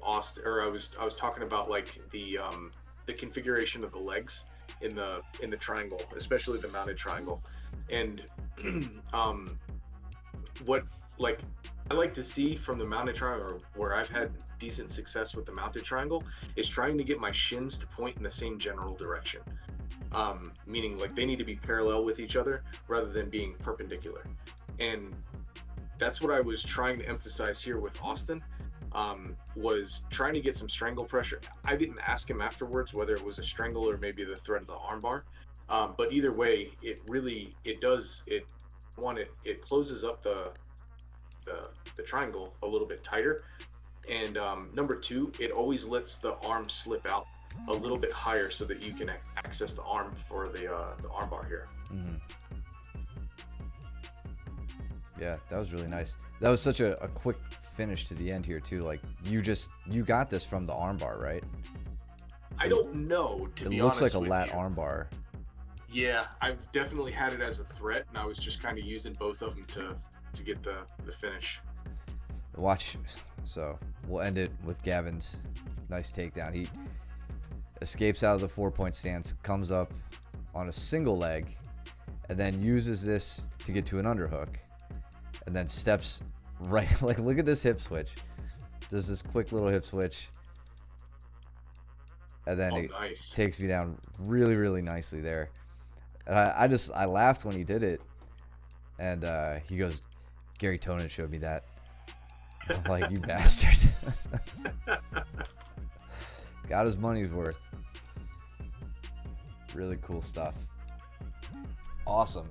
Austin, or I was talking about like the configuration of the legs in the triangle, especially the mounted triangle, and what like I like to see from the mounted triangle, or where I've had decent success with the mounted triangle, is trying to get my shins to point in the same general direction, meaning like they need to be parallel with each other rather than being perpendicular, and that's what I was trying to emphasize here with Austin. Was trying to get some strangle pressure. I didn't ask him afterwards whether it was a strangle or maybe the thread of the armbar, but either way, it closes up the triangle a little bit tighter, and number two, it always lets the arm slip out a little bit higher so that you can access the arm for the arm bar here. Mm-hmm. Yeah, that was really nice. That was such a quick finish to the end here too. Like you got this from the armbar, right? I don't know, to be It looks honest like a with lat you. armbar. Yeah, I've definitely had it as a threat, and I was just kind of using both of them to get the finish. Watch. So we'll end it with Gavin's nice takedown. He escapes out of the 4-point stance, comes up on a single leg, and then uses this to get to an underhook, and then steps right. Like, look at this hip switch. Does this quick little hip switch, and then it Nice. takes me down really, really nicely there. And I laughed when he did it, and he goes, "Gary Tonin showed me that." I'm like, "You bastard." Got his money's worth. Really cool stuff. Awesome.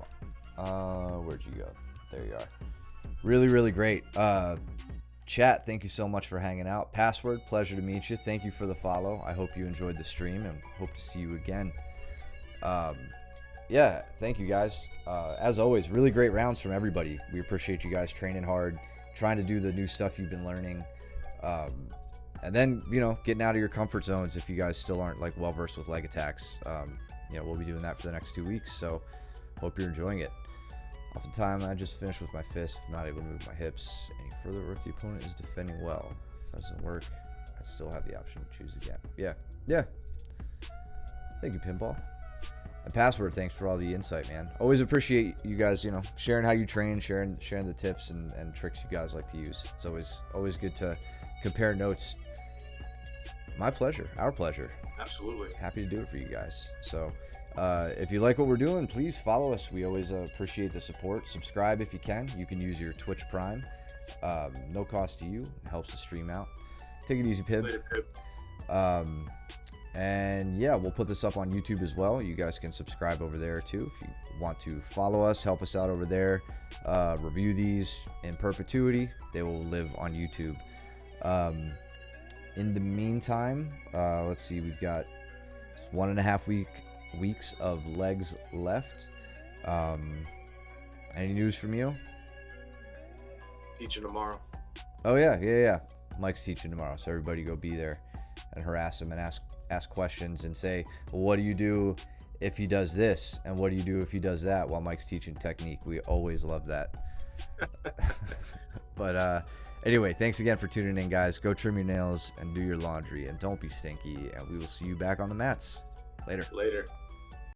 Where'd you go? There you are. Really, really great. Chat, thank you so much for hanging out. Password, pleasure to meet you. Thank you for the follow. I hope you enjoyed the stream and hope to see you again. Yeah, thank you guys. As always, really great rounds from everybody. We appreciate you guys training hard, trying to do the new stuff you've been learning. And then, getting out of your comfort zones if you guys still aren't like well versed with leg attacks. We'll be doing that for the next 2 weeks. So hope you're enjoying it. Oftentimes, I just finish with my fist, not able to move my hips any further, or if the opponent is defending well. If it doesn't work, I still have the option to choose again. Yeah. Thank you, Pinball. And Password, thanks for all the insight, man. Always appreciate you guys, sharing how you train, sharing the tips and tricks you guys like to use. It's always good to compare notes. My pleasure, our pleasure. Absolutely. Happy to do it for you guys. So if you like what we're doing, please follow us. We always appreciate the support. Subscribe if you can. You can use your Twitch Prime. No cost to you. It helps the stream out. Take it easy, Pib. Later, Pip. And yeah, we'll put this up on YouTube as well. You guys can subscribe over there too if you want to follow us, help us out over there. Review these in perpetuity. They will live on YouTube. In the meantime, let's see, we've got 1.5 weeks of legs left. Any news from you? Teaching tomorrow. Oh yeah. Mike's teaching tomorrow, so everybody go be there and harass him and ask questions and say, well, what do you do if he does this, and what do you do if he does that, while Mike's teaching technique. We always love that. But anyway, thanks again for tuning in, guys. Go trim your nails and do your laundry, and don't be stinky, and we will see you back on the mats later.